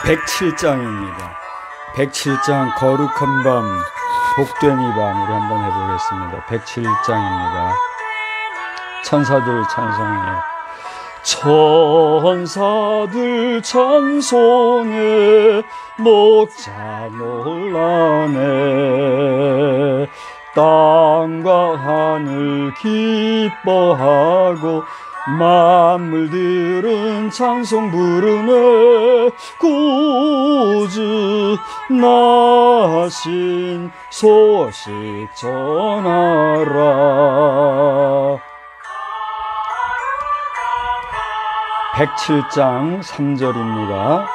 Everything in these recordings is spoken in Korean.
(107장입니다) 107장 거룩한 밤 복된 이 밤 우리 한번 해보겠습니다. 107장입니다. 천사들 찬송해. 천사들 찬송해 목자 놀라네. 땅과 하늘 기뻐하고 만물들은 찬송 부르네. 구주 나신 소식 전하라. 107장 3절입니다.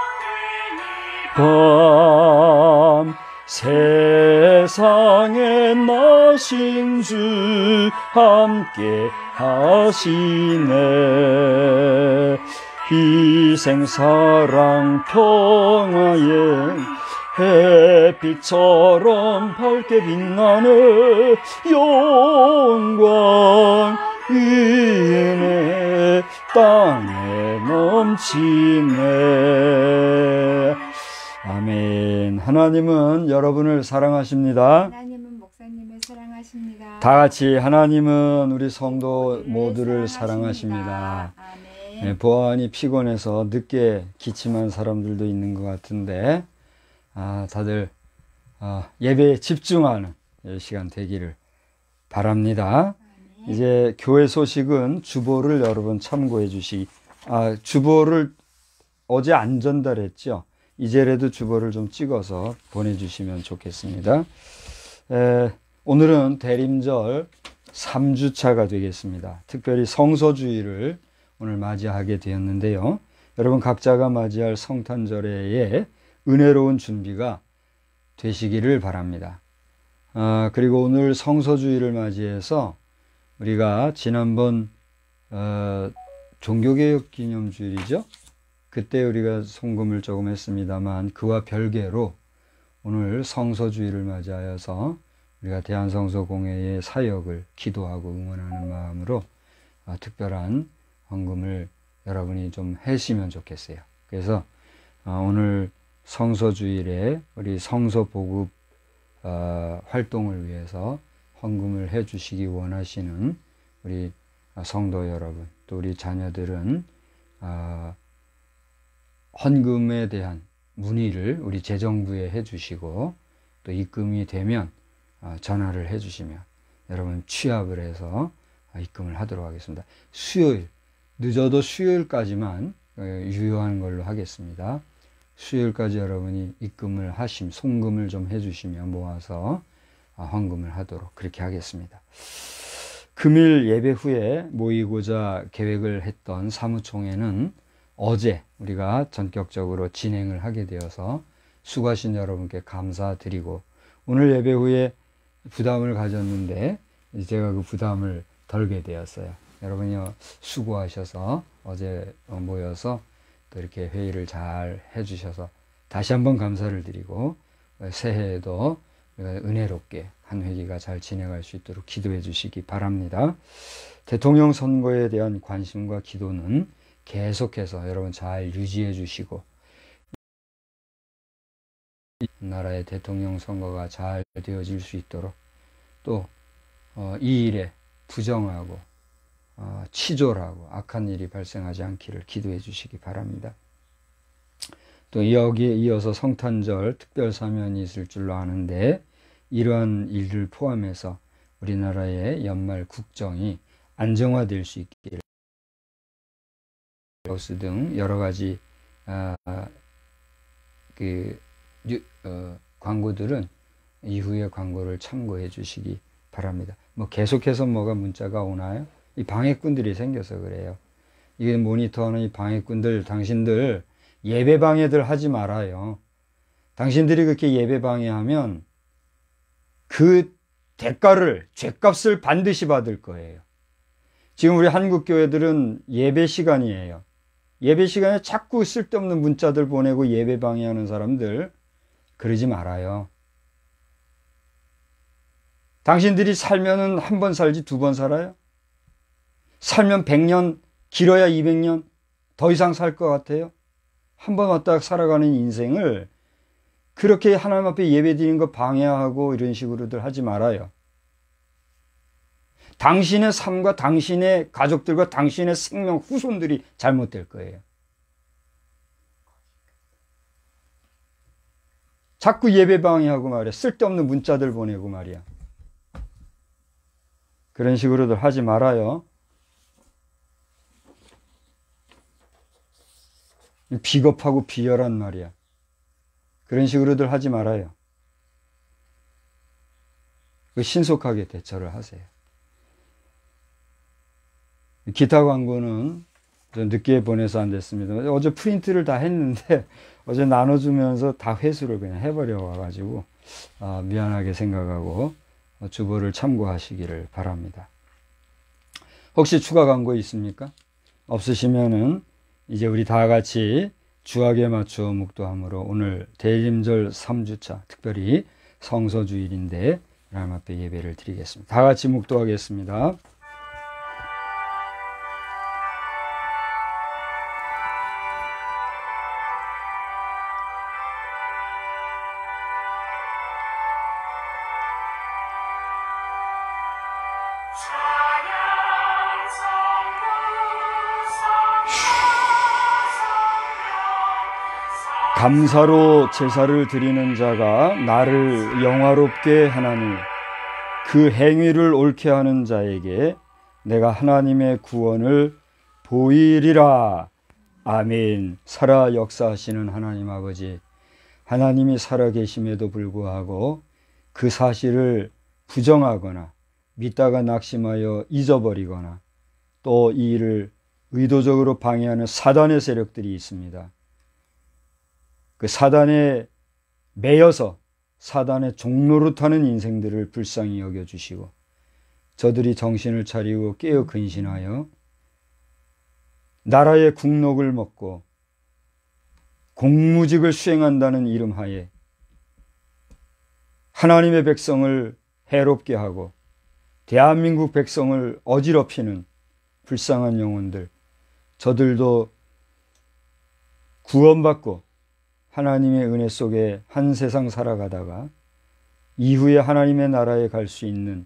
밤 세상에 나신 주 함께 하시네. 희생 사랑 평화에 햇빛처럼 밝게 빛나네. 영광 위에 땅에 넘치네. 아멘. 하나님은 여러분을 사랑하십니다. 하나님은 목사님을 사랑하십니다. 다 같이 하나님은 우리 성도 모두를 사랑하십니다. 아멘. 네, 보안이 피곤해서 늦게 기침한 사람들도 있는 것 같은데 다들 예배에 집중하는 시간 되기를 바랍니다. 아멘. 이제 교회 소식은 주보를 여러분 참고해 주시기. 주보를 어제 안 전달했죠. 이제라도 주보를 좀 찍어서 보내주시면 좋겠습니다. 오늘은 대림절 3주차가 되겠습니다. 특별히 성서주일을 오늘 맞이하게 되었는데요. 여러분 각자가 맞이할 성탄절의 은혜로운 준비가 되시기를 바랍니다. 그리고 오늘 성서주일을 맞이해서 우리가 지난번 종교개혁 기념주일이죠. 그때 우리가 송금을 조금 했습니다만 그와 별개로 오늘 성서주일을 맞이하여서 우리가 대한성서공회의 사역을 기도하고 응원하는 마음으로 특별한 헌금을 여러분이 좀 하시면 좋겠어요. 그래서 오늘 성서주일에 우리 성서보급 활동을 위해서 헌금을 해 주시기 원하시는 우리 성도 여러분, 또 우리 자녀들은 헌금에 대한 문의를 우리 재정부에 해 주시고 또 입금이 되면 전화를 해 주시면 여러분 취합을 해서 입금을 하도록 하겠습니다. 수요일, 늦어도 수요일까지만 유효한 걸로 하겠습니다. 수요일까지 여러분이 입금을 송금을 좀 해주시면 모아서 헌금을 하도록 그렇게 하겠습니다. 금일 예배 후에 모이고자 계획을 했던 사무총회는 어제 우리가 전격적으로 진행을 하게 되어서 수고하신 여러분께 감사드리고 오늘 예배 후에 부담을 가졌는데 제가 그 부담을 덜게 되었어요. 여러분이 수고하셔서 어제 모여서 또 이렇게 회의를 잘 해주셔서 다시 한번 감사를 드리고 새해에도 은혜롭게 한 회기가 잘 진행할 수 있도록 기도해 주시기 바랍니다. 대통령 선거에 대한 관심과 기도는 계속해서 여러분 잘 유지해 주시고 나라의 대통령 선거가 잘 되어질 수 있도록 또 이 일에 부정하고 치졸하고 악한 일이 발생하지 않기를 기도해 주시기 바랍니다. 또 여기에 이어서 성탄절 특별 사면이 있을 줄로 아는데 이러한 일을 포함해서 우리나라의 연말 국정이 안정화될 수 있기를 등 여러 가지 광고들은 이후의 광고를 참고해 주시기 바랍니다. 계속해서 뭐가 문자가 오나요? 이 방해꾼들이 생겨서 그래요. 이게 모니터하는 이 방해꾼들, 당신들 예배 방해들 하지 말아요. 당신들이 그렇게 예배 방해하면 그 대가를, 죗값을 반드시 받을 거예요. 지금 우리 한국 교회들은 예배 시간이에요. 예배 시간에 자꾸 쓸데없는 문자들 보내고 예배 방해하는 사람들 그러지 말아요. 당신들이 살면은 한 번 살지 두 번 살아요? 살면 100년, 길어야 200년 더 이상 살 것 같아요? 한 번 왔다 살아가는 인생을 그렇게 하나님 앞에 예배드리는 거 방해하고 이런 식으로들 하지 말아요. 당신의 삶과 당신의 가족들과 당신의 생명 후손들이 잘못될 거예요. 자꾸 예배 방해하고 말이야. 쓸데없는 문자들 보내고 말이야. 그런 식으로들 하지 말아요. 비겁하고 비열한 말이야. 그런 식으로들 하지 말아요. 신속하게 대처를 하세요. 기타 광고는 좀 늦게 보내서 안 됐습니다. 어제 프린트를 다 했는데 어제 나눠주면서 다 회수를 그냥 해버려 와가지고 미안하게 생각하고 주보를 참고하시기를 바랍니다. 혹시 추가 광고 있습니까? 없으시면은 이제 우리 다 같이 주악에 맞추어 묵도함으로 오늘 대림절 3주차 특별히 성서주일인데 하나님 앞에 예배를 드리겠습니다. 다 같이 묵도하겠습니다. 감사로 제사를 드리는 자가 나를 영화롭게 하나니 그 행위를 옳게 하는 자에게 내가 하나님의 구원을 보이리라. 아멘. 살아 역사하시는 하나님 아버지, 하나님이 살아계심에도 불구하고 그 사실을 부정하거나 믿다가 낙심하여 잊어버리거나 또 이 일을 의도적으로 방해하는 사단의 세력들이 있습니다. 그 사단에 매여서 사단의 종로로 타는 인생들을 불쌍히 여겨주시고 저들이 정신을 차리고 깨어 근신하여 나라의 국록을 먹고 공무직을 수행한다는 이름하에 하나님의 백성을 해롭게 하고 대한민국 백성을 어지럽히는 불쌍한 영혼들, 저들도 구원받고 하나님의 은혜 속에 한 세상 살아가다가 이후에 하나님의 나라에 갈 수 있는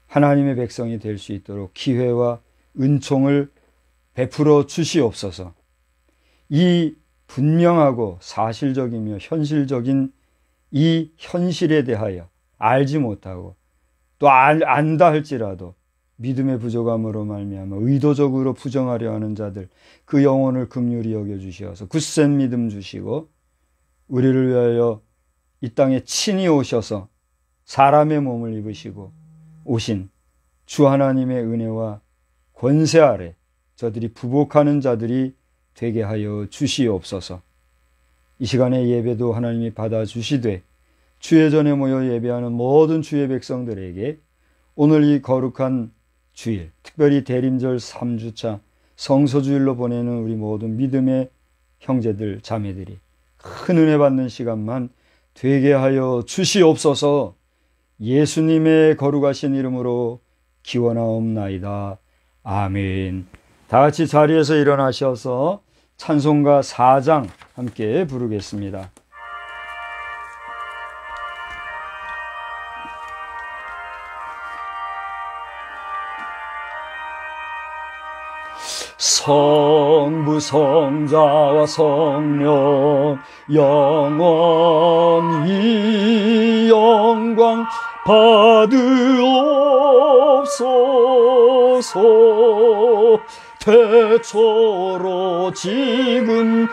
하나님의 백성이 될 수 있도록 기회와 은총을 베풀어 주시옵소서. 이 분명하고 사실적이며 현실적인 이 현실에 대하여 알지 못하고 또 안다 할지라도 믿음의 부족함으로 말미암아 의도적으로 부정하려 하는 자들, 그 영혼을 긍휼히 여겨주시어서 굳센 믿음 주시고 우리를 위하여 이 땅에 친히 오셔서 사람의 몸을 입으시고 오신 주 하나님의 은혜와 권세 아래 저들이 부복하는 자들이 되게 하여 주시옵소서. 이 시간에 예배도 하나님이 받아주시되 주의 전에 모여 예배하는 모든 주의 백성들에게 오늘 이 거룩한 주일, 특별히 대림절 3주차 성서주일로 보내는 우리 모든 믿음의 형제들, 자매들이 큰 은혜 받는 시간만 되게 하여 주시옵소서. 예수님의 거룩하신 이름으로 기원하옵나이다. 아멘. 다 같이 자리에서 일어나셔서 찬송가 4장 함께 부르겠습니다. 성부 성자와 성령 영원히 영광 받으옵소서. 태초로 지금까지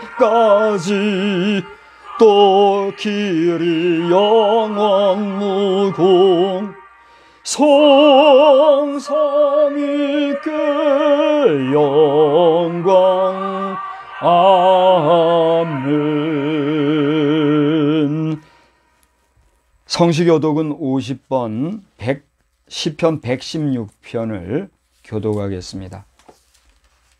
또 길이 영원 무궁 성삼위께 영광. 아멘. 성시교독은 50번 시편 116편을 교독하겠습니다.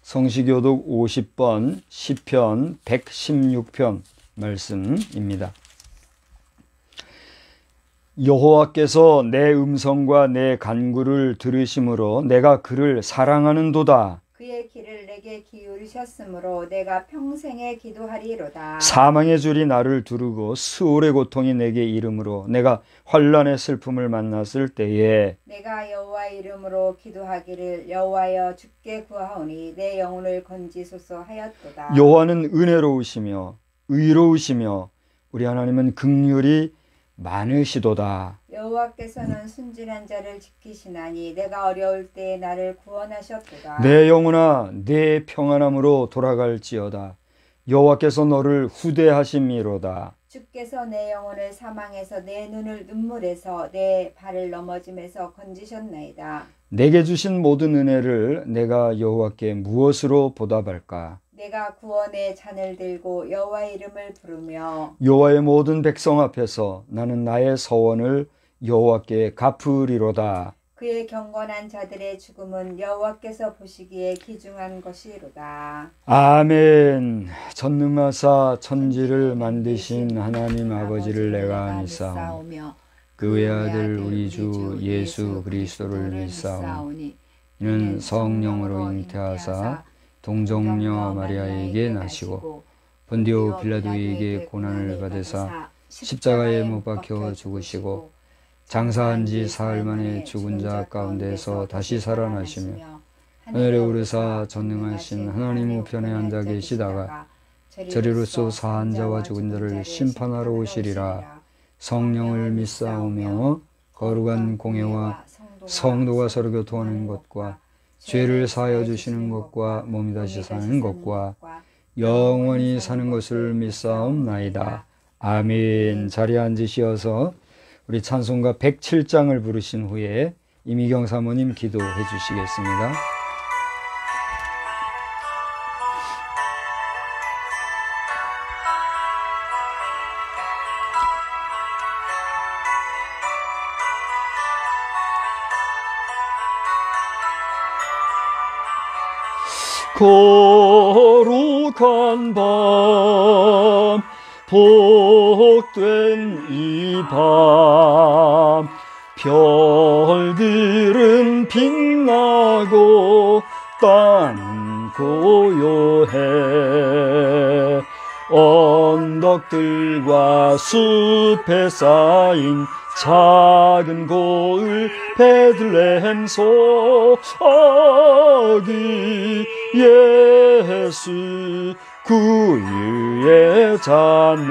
성시교독 50번 시편 116편 말씀입니다. 여호와께서 내 음성과 내 간구를 들으심으로 내가 그를 사랑하는도다. 그의 길을 내게 기울이셨으므로 내가 평생에 기도하리로다. 사망의 줄이 나를 두르고 수월의 고통이 내게 이름으로 내가 환난의 슬픔을 만났을 때에 내가 여호와의 이름으로 기도하기를 여호와여 주께 구하오니 내 영혼을 건지소서 하였도다. 여호와는 은혜로우시며 의로우시며 우리 하나님은 긍휼이 많으시도다. 여호와께서는 순진한 자를 지키시나니 내가 어려울 때에 나를 구원하셨도다. 내 영혼아 내 평안함으로 돌아갈지어다. 여호와께서 너를 후대하심이로다. 주께서 내 영혼을 사망에서 내 눈을 눈물에서 내 발을 넘어짐에서 건지셨나이다. 내게 주신 모든 은혜를 내가 여호와께 무엇으로 보답할까? 내가 구원의 잔을 들고 여호와의 이름을 부르며 여호와의 모든 백성 앞에서 나는 나의 서원을 여호와께 갚으리로다. 그의 경건한 자들의 죽음은 여호와께서 보시기에 귀중한 것이로다. 아멘. 전능하사 천지를 만드신 하나님 아버지를 내가 믿사오며 그 외아들 우리 주 예수 그리스도를 믿사오니 이는 성령으로 잉태하사 동정녀 마리아에게 나시고 본디오 빌라도에게 고난을 받으사 십자가에 못 박혀 죽으시고 장사한 지 사흘 만에 죽은 자 가운데서 다시 살아나시며 하늘에 오르사 전능하신 하나님 우편에 앉아 계시다가 저리로서 사한 자와 죽은 자를 심판하러 오시리라. 성령을 믿사오며 거룩한 공예와 성도가 서로 교통하는 것과 죄를 사하여 주시는 것과 몸이 다시 사는 것과 영원히 사는 것을 믿사옵나이다. 아멘. 자리에 앉으시어서 우리 찬송가 107장을 부르신 후에 이미경 사모님 기도해 주시겠습니다. 거룩한 밤 복된 이 밤 별들은 빛나고 땅 고요해 언덕들과 숲에 쌓인 작은 고을 베들레헴 소아기 예수 구유의 자네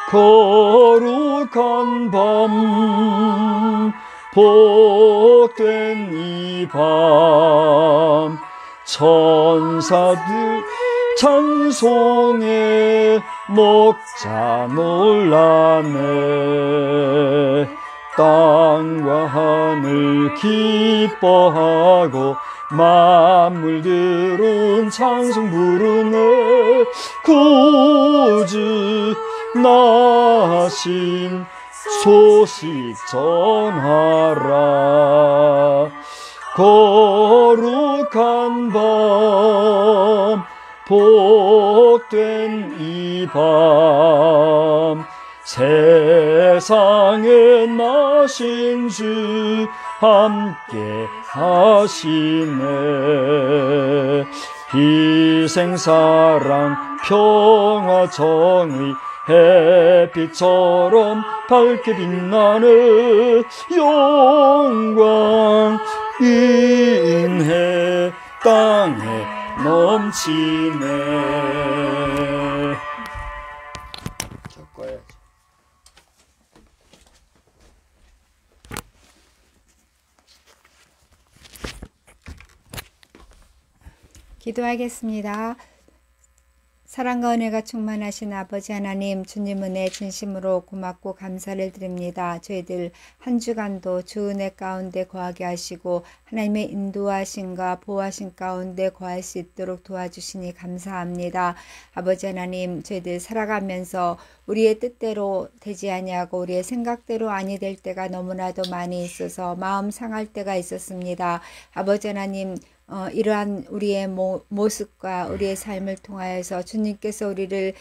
거룩한 밤 복된 이 밤 천사들 찬송에 목자 놀라네 땅과 하늘 기뻐하고 만물들은 찬송 부르네 구주 나신 소식 전하라 거룩한 밤 복된 이 밤 세상에 나신 주 함께 하시네 희생사랑 평화 정의 햇빛처럼 밝게 빛나는 영광 인해 땅에 넘치네. 적어야지. 기도하겠습니다. 사랑과 은혜가 충만하신 아버지 하나님, 주님 은혜 진심으로 고맙고 감사를 드립니다. 저희들 한 주간도 주 은혜 가운데 거하게 하시고 하나님의 인도하심과 보호하심 가운데 거할 수 있도록 도와주시니 감사합니다. 아버지 하나님, 저희들 살아가면서 우리의 뜻대로 되지 아니하고 우리의 생각대로 아니 될 때가 너무나도 많이 있어서 마음 상할 때가 있었습니다. 아버지 하나님, 이러한 우리의 모습과 우리의 삶을 통하여서 주님께서 우리를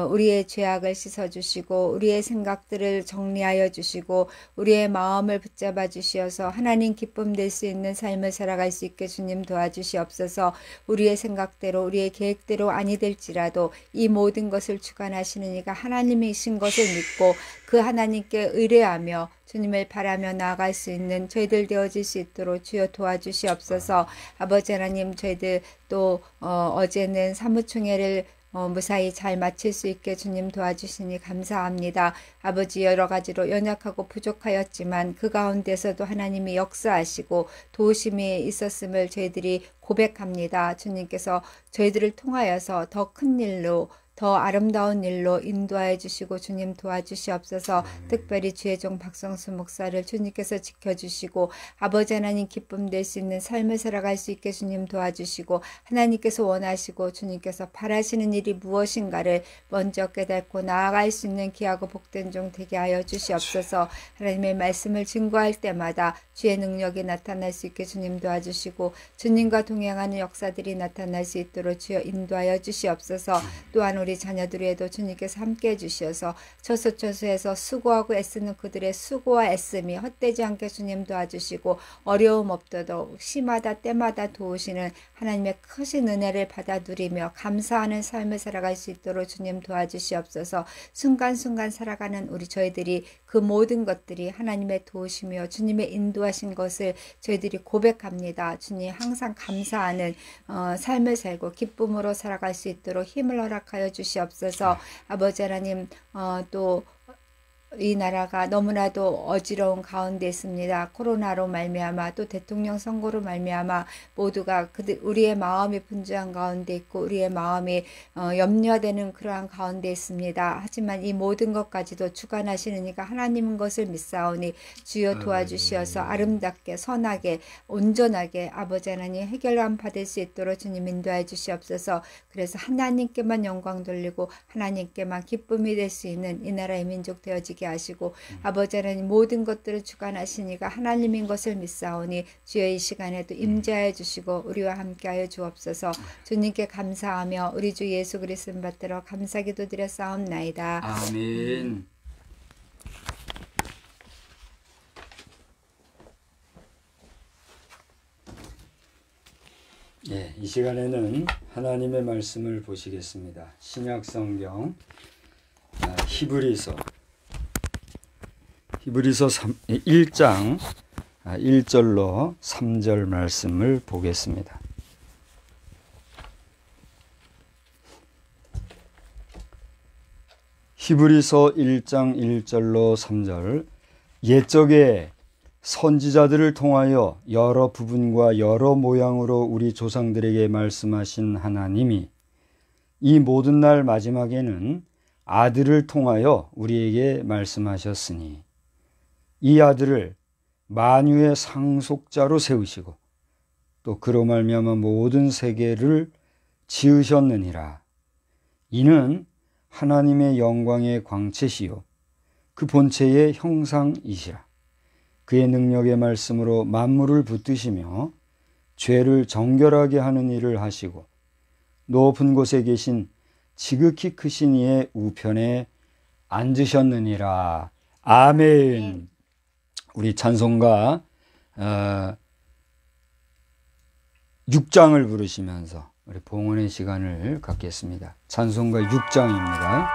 우리의 죄악을 씻어주시고 우리의 생각들을 정리하여 주시고 우리의 마음을 붙잡아 주시어서 하나님 기쁨 될 수 있는 삶을 살아갈 수 있게 주님 도와주시옵소서. 우리의 생각대로 우리의 계획대로 아니 될지라도 이 모든 것을 주관하시는 이가 하나님이신 것을 믿고 그 하나님께 의뢰하며 주님을 바라며 나아갈 수 있는 저희들 되어질 수 있도록 주여 도와주시옵소서. 아버지 하나님, 저희들 또 어제는 사무총회를 무사히 잘 마칠 수 있게 주님 도와주시니 감사합니다. 아버지, 여러 가지로 연약하고 부족하였지만 그 가운데서도 하나님이 역사하시고 도우심이 있었음을 저희들이 고백합니다. 주님께서 저희들을 통하여서 더 큰 일로 더 아름다운 일로 인도하여 주시고 주님 도와주시옵소서. 특별히 주의 종 박성수 목사를 주님께서 지켜주시고 아버지 하나님 기쁨 될 수 있는 삶을 살아갈 수 있게 주님 도와주시고 하나님께서 원하시고 주님께서 바라시는 일이 무엇인가를 먼저 깨닫고 나아갈 수 있는 귀하고 복된 종 되게 하여 주시옵소서. 하나님의 말씀을 증거할 때마다 주의 능력이 나타날 수 있게 주님 도와주시고 주님과 동행하는 역사들이 나타날 수 있도록 주여 인도하여 주시옵소서. 또한 우리 자녀들에도 주님께서 함께해 주시어서 처소처소에서 수고하고 애쓰는 그들의 수고와 애씀이 헛되지 않게 주님 도와주시고 어려움 없도록 시마다 때마다 도우시는 하나님의 크신 은혜를 받아 누리며 감사하는 삶을 살아갈 수 있도록 주님 도와주시옵소서. 순간순간 살아가는 우리 저희들이 그 모든 것들이 하나님의 도우시며 주님의 인도하신 것을 저희들이 고백합니다. 주님 항상 감사하는 삶을 살고 기쁨으로 살아갈 수 있도록 힘을 허락하여 주시옵소서. 아버지 하나님 또 이 나라가 너무나도 어지러운 가운데 있습니다. 코로나로 말미암아 또 대통령 선거로 말미암아 모두가 우리의 마음이 분주한 가운데 있고 우리의 마음이 염려되는 그러한 가운데 있습니다. 하지만 이 모든 것까지도 주관하시는 이가 하나님인 것을 믿사오니 주여 도와주시어서 아름답게 선하게 온전하게 아버지 하나님 해결감 받을 수 있도록 주님 인도해 주시옵소서. 그래서 하나님께만 영광 돌리고 하나님께만 기쁨이 될 수 있는 이 나라의 민족 되어지게 하시고 아버지 하나님 모든 것들을 주관하시니가 하나님인 것을 믿사오니 주여 이 시간에도 임재하여 주시고 우리와 함께하여 주옵소서. 주님께 감사하며 우리 주 예수 그리스도 받들어 감사기도 드려 싸움나이다. 아멘. 예, 이 시간에는 하나님의 말씀을 보시겠습니다. 신약 성경 히브리서 1장 1절로 3절 말씀을 보겠습니다. 히브리서 1장 1절로 3절. 옛적에 선지자들을 통하여 여러 부분과 여러 모양으로 우리 조상들에게 말씀하신 하나님이 이 모든 날 마지막에는 아들을 통하여 우리에게 말씀하셨으니 이 아들을 만유의 상속자로 세우시고 또 그로 말미암아 모든 세계를 지으셨느니라. 이는 하나님의 영광의 광채시요 그 본체의 형상이시라. 그의 능력의 말씀으로 만물을 붙드시며 죄를 정결하게 하는 일을 하시고 높은 곳에 계신 지극히 크신 이의 우편에 앉으셨느니라. 아멘. 우리 찬송가 6장을 부르시면서 우리 봉헌의 시간을 갖겠습니다. 찬송가 6장입니다.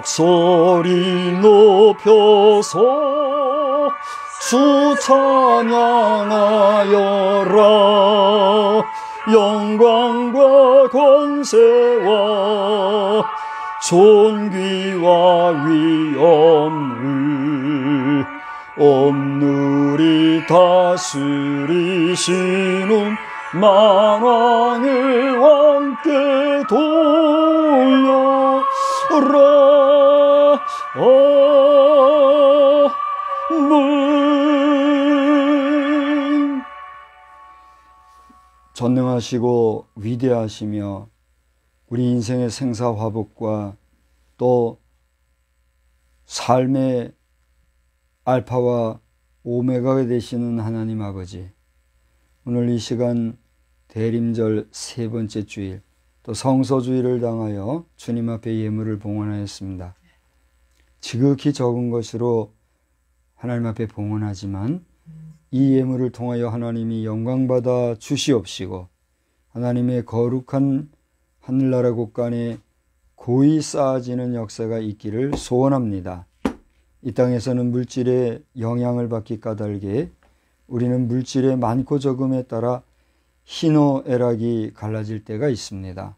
목소리 높여서 주 찬양하여라. 영광과 권세와 존귀와 위엄을 온누리 다스리시는 만왕의 왕께 돌려라. 아멘. 전능하시고 위대하시며 우리 인생의 생사화복과 또 삶의 알파와 오메가가 되시는 하나님 아버지, 오늘 이 시간 대림절 세 번째 주일 또 성서주일을 당하여 주님 앞에 예물을 봉헌하였습니다. 지극히 적은 것으로 하나님 앞에 봉헌하지만 이 예물을 통하여 하나님이 영광받아 주시옵시고 하나님의 거룩한 하늘나라 곳간에 고이 쌓아지는 역사가 있기를 소원합니다. 이 땅에서는 물질의 영향을 받기 까닭에 우리는 물질의 많고 적음에 따라 희노애락이 갈라질 때가 있습니다.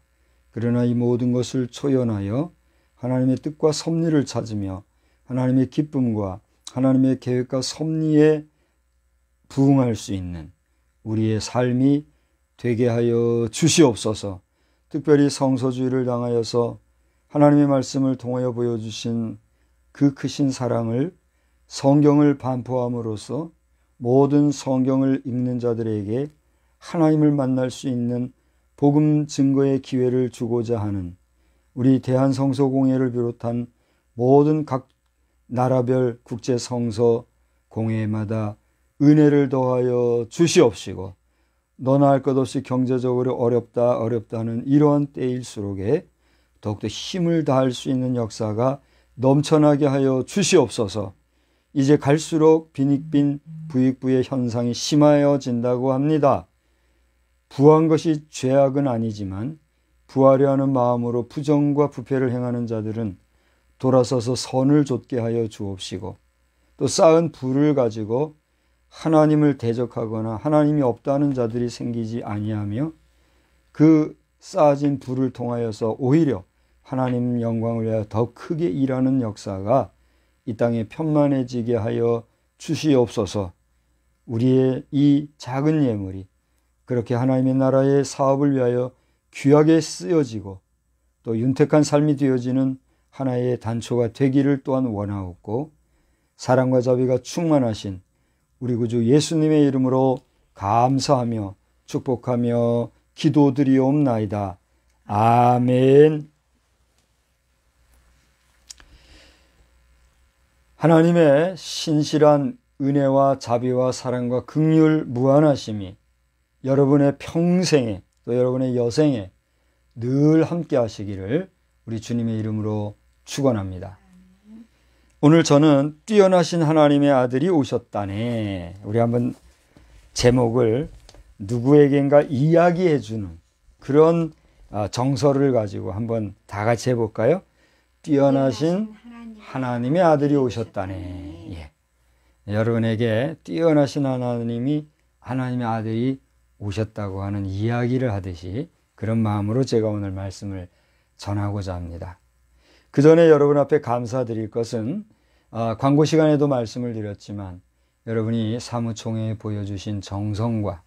그러나 이 모든 것을 초연하여 하나님의 뜻과 섭리를 찾으며 하나님의 기쁨과 하나님의 계획과 섭리에 부응할 수 있는 우리의 삶이 되게 하여 주시옵소서. 특별히 성소주의를 당하여서 하나님의 말씀을 통하여 보여주신 그 크신 사랑을 성경을 반포함으로써 모든 성경을 읽는 자들에게 하나님을 만날 수 있는 복음 증거의 기회를 주고자 하는 우리 대한성서공회를 비롯한 모든 각 나라별 국제성서 공회마다 은혜를 더하여 주시옵시고, 너나 할 것 없이 경제적으로 어렵다는 이러한 때일수록에 더욱더 힘을 다할 수 있는 역사가 넘쳐나게 하여 주시옵소서. 이제 갈수록 빈익빈 부익부의 현상이 심하여진다고 합니다. 부한 것이 죄악은 아니지만 부하려 하는 마음으로 부정과 부패를 행하는 자들은 돌아서서 선을 좇게 하여 주옵시고, 또 쌓은 부를 가지고 하나님을 대적하거나 하나님이 없다는 자들이 생기지 아니하며 그 쌓아진 부를 통하여서 오히려 하나님 영광을 위하여 더 크게 일하는 역사가 이 땅에 편만해지게 하여 주시옵소서. 우리의 이 작은 예물이 그렇게 하나님의 나라의 사업을 위하여 귀하게 쓰여지고 또 윤택한 삶이 되어지는 하나의 단초가 되기를 또한 원하옵고, 사랑과 자비가 충만하신 우리 구주 예수님의 이름으로 감사하며 축복하며 기도드리옵나이다. 아멘. 하나님의 신실한 은혜와 자비와 사랑과 긍휼 무한하심이 여러분의 평생에 또 여러분의 여생에 늘 함께 하시기를 우리 주님의 이름으로 축원합니다. 오늘 저는 뛰어나신 하나님의 아들이 오셨다네. 우리 한번 제목을 누구에겐가 이야기해주는 그런 정서를 가지고 한번 다 같이 해볼까요? 뛰어나신 하나님의 아들이 오셨다네. 예. 여러분에게 뛰어나신 하나님의 아들이 오셨다고 하는 이야기를 하듯이 그런 마음으로 제가 오늘 말씀을 전하고자 합니다. 그 전에 여러분 앞에 감사드릴 것은 광고 시간에도 말씀을 드렸지만 여러분이 사무총회에 보여주신 정성과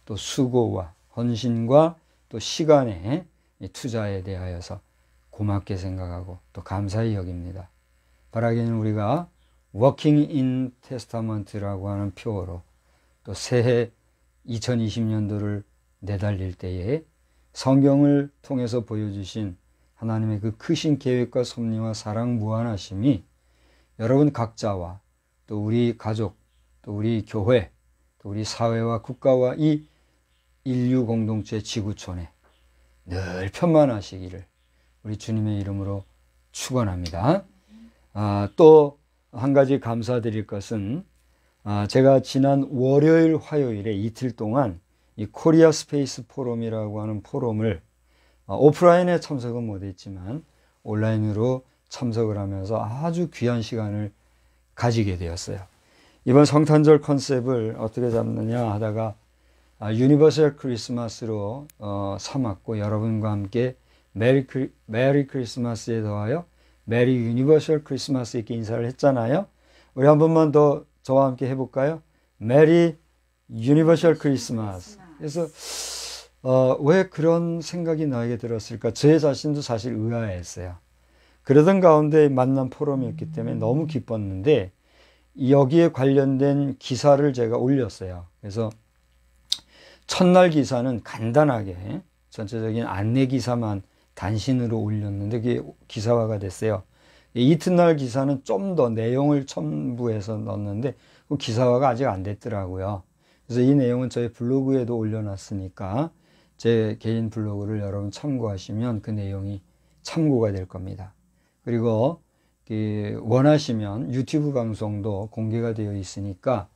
또 수고와 헌신과 또 시간의 투자에 대하여서 고맙게 생각하고 또 감사히 여깁니다. 바라기는 우리가 Working in Testament라고 하는 표어로 또 새해 2020년도를 내달릴 때에 성경을 통해서 보여주신 하나님의 그 크신 계획과 섭리와 사랑 무한하심이 여러분 각자와 또 우리 가족, 또 우리 교회, 또 우리 사회와 국가와 이 인류 공동체 지구촌에 늘 편만하시기를 우리 주님의 이름으로 축원합니다. 또 한 가지 감사드릴 것은 제가 지난 월요일, 화요일에 이틀 동안 이 코리아 스페이스 포럼이라고 하는 포럼을 오프라인에 참석은 못했지만 온라인으로 참석을 하면서 아주 귀한 시간을 가지게 되었어요. 이번 성탄절 컨셉을 어떻게 잡느냐 하다가 유니버설 크리스마스로 삼았고, 여러분과 함께 메리 크리스마스에 더하여 메리 유니버설 크리스마스 이렇게 인사를 했잖아요. 우리 한 번만 더 저와 함께 해볼까요? 메리 유니버설 크리스마스. 그래서 왜 그런 생각이 나에게 들었을까? 제 자신도 사실 의아했어요. 그러던 가운데 만난 포럼이었기 때문에 너무 기뻤는데 여기에 관련된 기사를 제가 올렸어요. 그래서 첫날 기사는 간단하게 전체적인 안내 기사만 단신으로 올렸는데 그게 기사화가 됐어요. 이튿날 기사는 좀 더 내용을 첨부해서 넣었는데 그 기사화가 아직 안 됐더라고요. 그래서 이 내용은 저희 블로그에도 올려놨으니까 제 개인 블로그를 여러분 참고하시면 그 내용이 참고가 될 겁니다. 그리고 원하시면 유튜브 방송도 공개가 되어 있으니까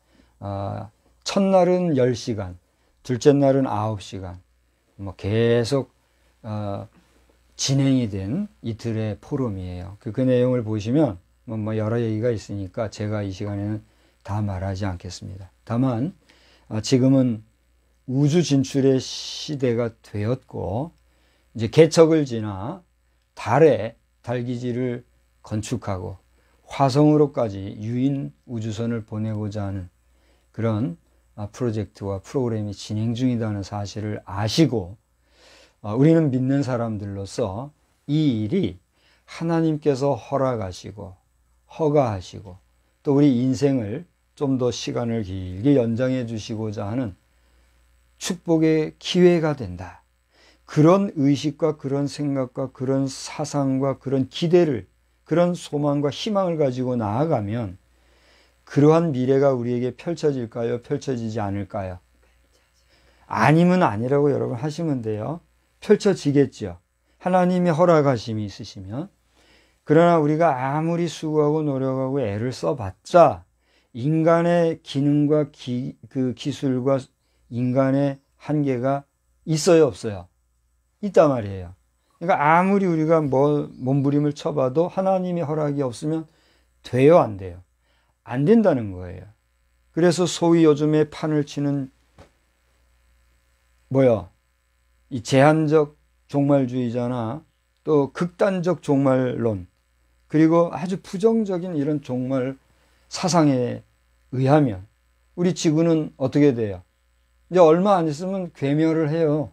첫날은 10시간, 둘째 날은 9시간 계속 진행이 된 이틀의 포럼이에요. 그 내용을 보시면 여러 얘기가 있으니까 제가 이 시간에는 다 말하지 않겠습니다. 다만 지금은 우주 진출의 시대가 되었고 이제 개척을 지나 달에 달기지를 건축하고 화성으로까지 유인 우주선을 보내고자 하는 그런 프로젝트와 프로그램이 진행 중이라는 사실을 아시고 우리는 믿는 사람들로서 이 일이 하나님께서 허락하시고 허가하시고 또 우리 인생을 좀 더 시간을 길게 연장해 주시고자 하는 축복의 기회가 된다. 그런 의식과 그런 생각과 그런 사상과 그런 기대를, 그런 소망과 희망을 가지고 나아가면 그러한 미래가 우리에게 펼쳐질까요? 펼쳐지지 않을까요? 아니면 아니라고 여러분 하시면 돼요. 펼쳐지겠죠. 하나님의 허락하심이 있으시면. 그러나 우리가 아무리 수고하고 노력하고 애를 써봤자 인간의 기능과 그 기술과 인간의 한계가 있어요, 없어요? 있단 말이에요. 그러니까 아무리 우리가 몸부림을 쳐봐도 하나님의 허락이 없으면 돼요, 안 돼요? 안 된다는 거예요. 그래서 소위 요즘에 판을 치는 이 제한적 종말주의자나 또 극단적 종말론, 그리고 아주 부정적인 이런 종말 사상에 의하면 우리 지구는 어떻게 돼요? 이제 얼마 안 있으면 괴멸을 해요.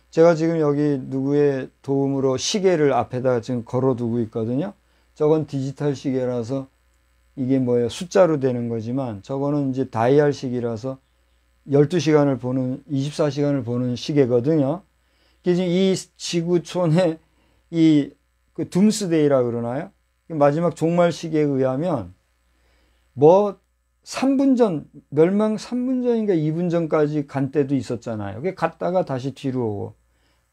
제가 지금 여기 누구의 도움으로 시계를 앞에다 지금 걸어두고 있거든요. 저건 디지털 시계라서 이게 숫자로 되는 거지만 저거는 이제 다이얼 시계라서 12시간을 보는, 24시간을 보는 시계거든요. 이 지구촌의 그 둠스데이라 그러나요? 마지막 종말 시계에 의하면 3분 전, 멸망 3분 전인가 2분 전까지 간 때도 있었잖아요. 갔다가 다시 뒤로 오고,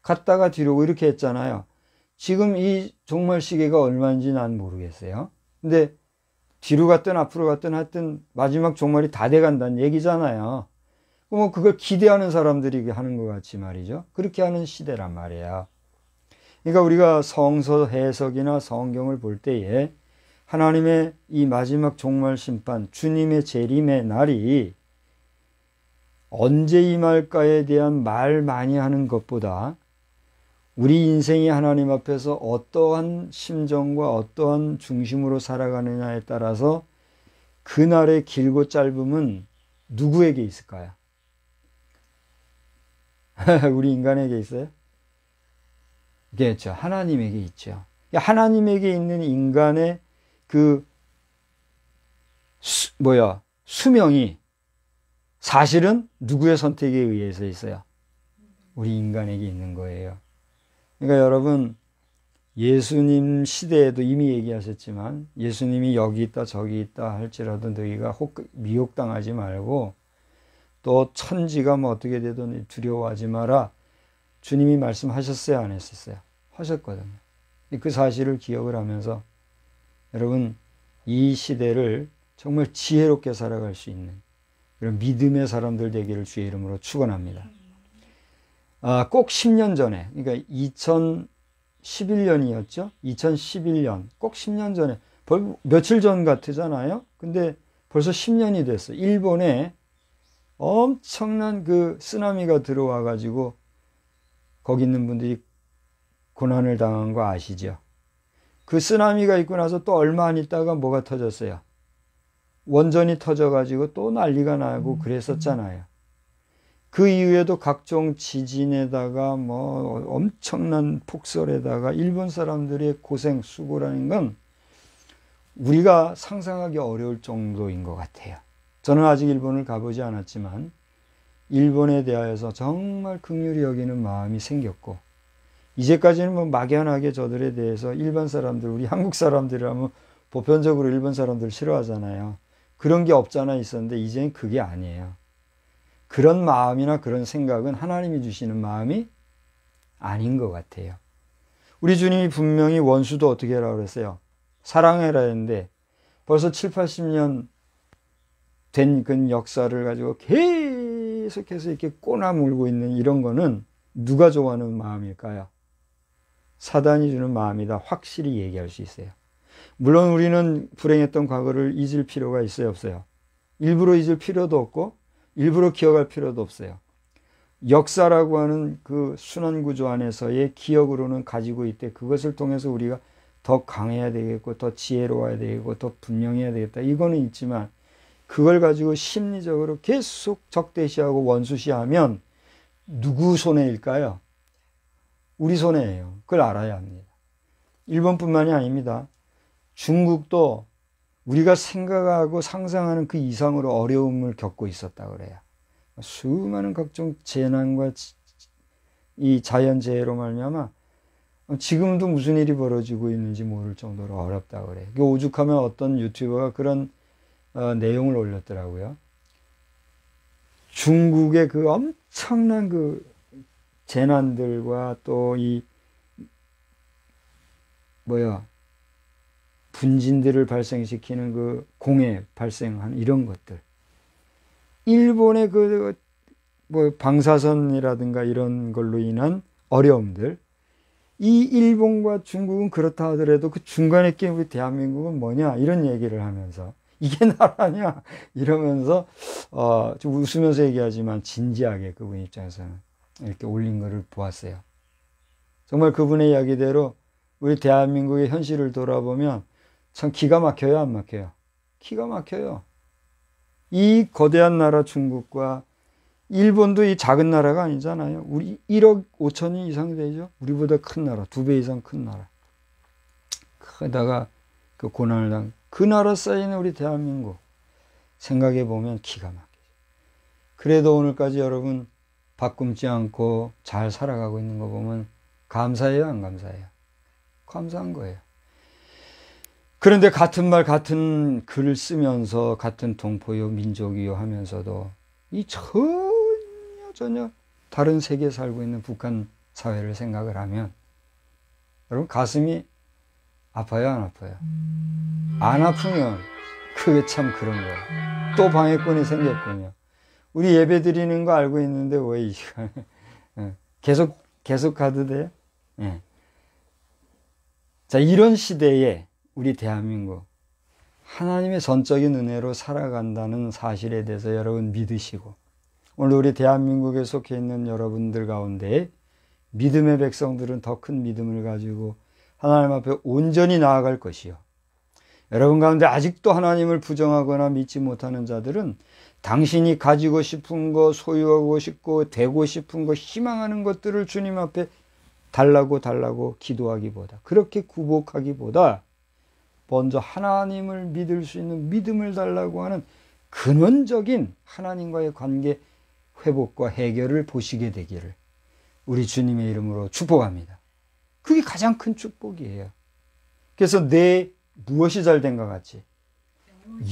갔다가 뒤로 오고 이렇게 했잖아요. 지금 이 종말 시계가 얼마인지 난 모르겠어요. 근데 뒤로 갔든 앞으로 갔든 하여튼 마지막 종말이 다 돼간다는 얘기잖아요. 그걸 기대하는 사람들이 하는 것 같이 말이죠. 그렇게 하는 시대란 말이에요. 그러니까 우리가 성서 해석이나 성경을 볼 때에 하나님의 이 마지막 종말 심판, 주님의 재림의 날이 언제 임할까에 대한 말 많이 하는 것보다 우리 인생이 하나님 앞에서 어떠한 심정과 어떠한 중심으로 살아가느냐에 따라서 그날의 길고 짧음은 누구에게 있을까요? 우리 인간에게 있어요? 그렇죠. 하나님에게 있죠. 하나님에게 있는 인간의 수명이 사실은 누구의 선택에 의해서 있어요? 우리 인간에게 있는 거예요. 그러니까 여러분, 예수님 시대에도 이미 얘기하셨지만 예수님이 여기 있다 저기 있다 할지라도 너희가 미혹당하지 말고 또 천지가 어떻게 되든 두려워하지 마라. 주님이 말씀하셨어요, 안 했었어요? 하셨거든요. 그 사실을 기억을 하면서 여러분, 이 시대를 정말 지혜롭게 살아갈 수 있는 그런 믿음의 사람들 되기를 주의 이름으로 축원합니다. 꼭 10년 전에, 그러니까 2011년이었죠? 2011년, 꼭 10년 전에, 며칠 전 같으잖아요? 근데 벌써 10년이 됐어요. 일본에 엄청난 그 쓰나미가 들어와가지고 거기 있는 분들이 고난을 당한 거 아시죠? 그 쓰나미가 있고 나서 또 얼마 안 있다가 뭐가 터졌어요? 원전이 터져가지고 또 난리가 나고 그랬었잖아요. 그 이후에도 각종 지진에다가 엄청난 폭설에다가 일본 사람들의 고생, 수고라는 건 우리가 상상하기 어려울 정도인 것 같아요. 저는 아직 일본을 가보지 않았지만 일본에 대하여서 정말 긍휼히 여기는 마음이 생겼고, 이제까지는 막연하게 저들에 대해서 일반 사람들, 우리 한국 사람들이라면 보편적으로 일본 사람들 싫어하잖아요. 그런 게 없잖아 있었는데 이제는 그게 아니에요. 그런 마음이나 그런 생각은 하나님이 주시는 마음이 아닌 것 같아요. 우리 주님이 분명히 원수도 어떻게 하라고 그랬어요? 사랑해라 했는데 벌써 7, 80년 된 그 역사를 가지고 계속해서 이렇게 꼬나물고 있는 이런 거는 누가 좋아하는 마음일까요? 사단이 주는 마음이다. 확실히 얘기할 수 있어요. 물론 우리는 불행했던 과거를 잊을 필요가 있어요, 없어요? 일부러 잊을 필요도 없고 일부러 기억할 필요도 없어요. 역사라고 하는 그 순환구조 안에서의 기억으로는 가지고 있대. 그것을 통해서 우리가 더 강해야 되겠고 더 지혜로워야 되겠고 더 분명해야 되겠다. 이거는 있지만 그걸 가지고 심리적으로 계속 적대시하고 원수시하면 누구 손해일까요? 우리 손해예요. 그걸 알아야 합니다. 일본뿐만이 아닙니다. 중국도 우리가 생각하고 상상하는 그 이상으로 어려움을 겪고 있었다 그래요. 수많은 각종 재난과 이 자연재해로 말미암아 지금도 무슨 일이 벌어지고 있는지 모를 정도로 어렵다 그래요. 오죽하면 어떤 유튜버가 그런 내용을 올렸더라고요. 중국의 그 엄청난 그 재난들과 또 이 분진들을 발생시키는 그 공해 발생하는 이런 것들. 일본의 방사선이라든가 이런 걸로 인한 어려움들. 이 일본과 중국은 그렇다 하더라도 그 중간에 낀 우리 대한민국은 뭐냐 이런 얘기를 하면서 이게 나라냐 이러면서 좀 웃으면서 얘기하지만 진지하게 그분 입장에서는 이렇게 올린 거를 보았어요. 정말 그분의 이야기대로 우리 대한민국의 현실을 돌아보면 참 기가 막혀요, 안 막혀요? 기가 막혀요. 이 거대한 나라 중국과 일본도 이 작은 나라가 아니잖아요. 우리 1억 5천이 이상 되죠. 우리보다 큰 나라, 2배 이상 큰 나라. 게다가 그 고난을 그 나라 쌓이는 우리 대한민국 생각해 보면 기가 막히죠. 그래도 오늘까지 여러분 바꿈지 않고 잘 살아가고 있는 거 보면 감사해요, 안 감사해요? 감사한 거예요. 그런데 같은 말 같은 글을 쓰면서 같은 동포요 민족이요 하면서도 이 전혀 다른 세계에 살고 있는 북한 사회를 생각을 하면 여러분 가슴이 아파요, 안 아파요? 안 아프면 그게 참 그런 거예요. 또 방해꾼이 생겼군요. 우리 예배 드리는 거 알고 있는데 왜 이 시간에 계속 가도 돼요? 네. 자, 이런 시대에 우리 대한민국 하나님의 전적인 은혜로 살아간다는 사실에 대해서 여러분 믿으시고 오늘 우리 대한민국에 속해 있는 여러분들 가운데 믿음의 백성들은 더 큰 믿음을 가지고 하나님 앞에 온전히 나아갈 것이요. 여러분 가운데 아직도 하나님을 부정하거나 믿지 못하는 자들은 당신이 가지고 싶은 거, 소유하고 싶고 되고 싶은 거, 희망하는 것들을 주님 앞에 달라고 기도하기보다 그렇게 굴복하기보다 먼저 하나님을 믿을 수 있는 믿음을 달라고 하는 근원적인 하나님과의 관계 회복과 해결을 보시게 되기를 우리 주님의 이름으로 축복합니다. 그게 가장 큰 축복이에요. 그래서 내 무엇이 잘된 것 같이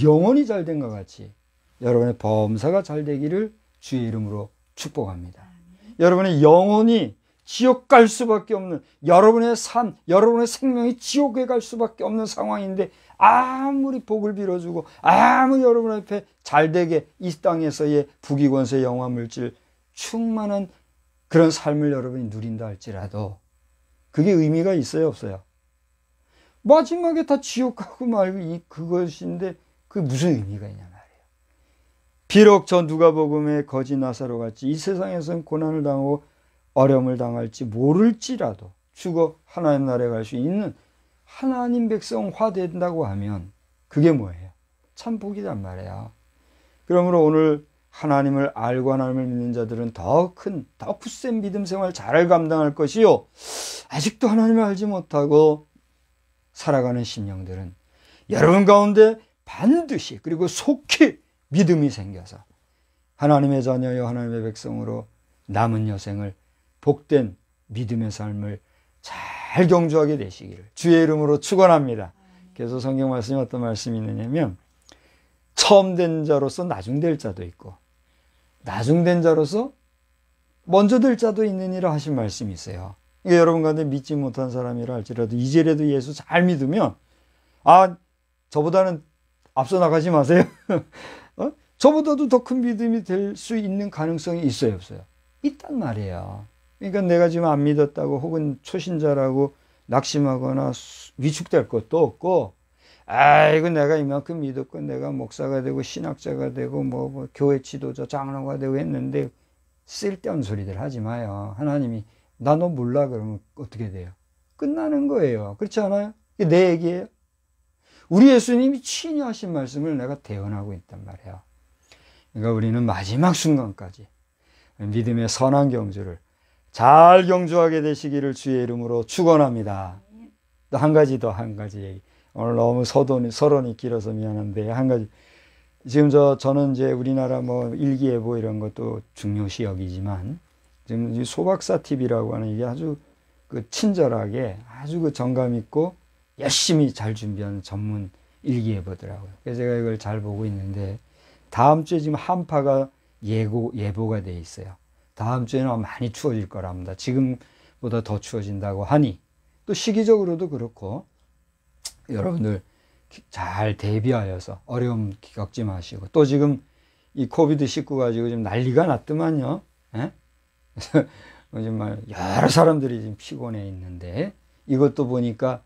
영혼이 잘된 것 같이 여러분의 범사가 잘 되기를 주의 이름으로 축복합니다. 여러분의 영혼이 지옥 갈 수밖에 없는 여러분의 삶, 여러분의 생명이 지옥에 갈 수밖에 없는 상황인데 아무리 복을 빌어주고 아무리 여러분 앞에 잘되게 이 땅에서의 부귀권세 영화물질 충만한 그런 삶을 여러분이 누린다 할지라도 그게 의미가 있어요, 없어요? 마지막에 다 지옥 가고 말고 그것인데 그게 무슨 의미가 있냐 말이에요. 비록 저 누가복음의 거지 나사로 같이 이 세상에서는 고난을 당하고 어려움을 당할지 모를지라도 죽어 하나님 나라에 갈 수 있는 하나님 백성화 된다고 하면 그게 뭐예요? 참 복이란 말이에요. 그러므로 오늘 하나님을 알고 하나님을 믿는 자들은 더 굳센 믿음 생활 잘 감당할 것이요. 아직도 하나님을 알지 못하고 살아가는 심령들은 여러분 가운데 반드시 그리고 속히 믿음이 생겨서 하나님의 자녀여 하나님의 백성으로 남은 여생을 복된 믿음의 삶을 잘 경주하게 되시기를 주의 이름으로 축원합니다. 그래서 성경 말씀이 어떤 말씀이 있느냐면 처음 된 자로서 나중 될 자도 있고 나중 된 자로서 먼저 될 자도 있느니라 하신 말씀이 있어요. 이게 여러분 가운데 믿지 못한 사람이라 할지라도 이제라도 예수 잘 믿으면 저보다는 앞서 나가지 마세요. 저보다도 더 큰 믿음이 될 수 있는 가능성이 있어요, 없어요? 있단 말이에요. 그러니까 내가 지금 안 믿었다고 혹은 초신자라고 낙심하거나 위축될 것도 없고 이거 내가 이만큼 믿었고 내가 목사가 되고 신학자가 되고 뭐 교회 지도자 장로가 되고 했는데 쓸데없는 소리들 하지 마요. 하나님이 나 너 몰라 그러면 어떻게 돼요? 끝나는 거예요. 그렇지 않아요? 이게 내 얘기예요. 우리 예수님이 친히 하신 말씀을 내가 대언하고 있단 말이에요. 그러니까 우리는 마지막 순간까지 믿음의 선한 경주를 잘 경주하게 되시기를 주의 이름으로 축원합니다. 또 한 가지 얘기. 오늘 너무 서론이 길어서 미안한데 한 가지. 지금 저는 이제 우리나라 일기예보 이런 것도 중요시 여기지만 지금 소박사 TV라고 하는 이게 아주 그 친절하게 아주 그 정감 있고 열심히 잘 준비한 전문 일기예보더라고요. 그래서 제가 이걸 잘 보고 있는데 다음 주에 지금 한파가 예보가 돼 있어요. 다음 주에는 많이 추워질 거랍니다. 지금보다 더 추워진다고 하니 또 시기적으로도 그렇고 여러분들 잘 대비하여서 어려움 겪지 마시고 또 지금 이 코비드19 가지고 지금 난리가 났더만요. 예? 정말 여러 사람들이 지금 피곤해 있는데 이것도 보니까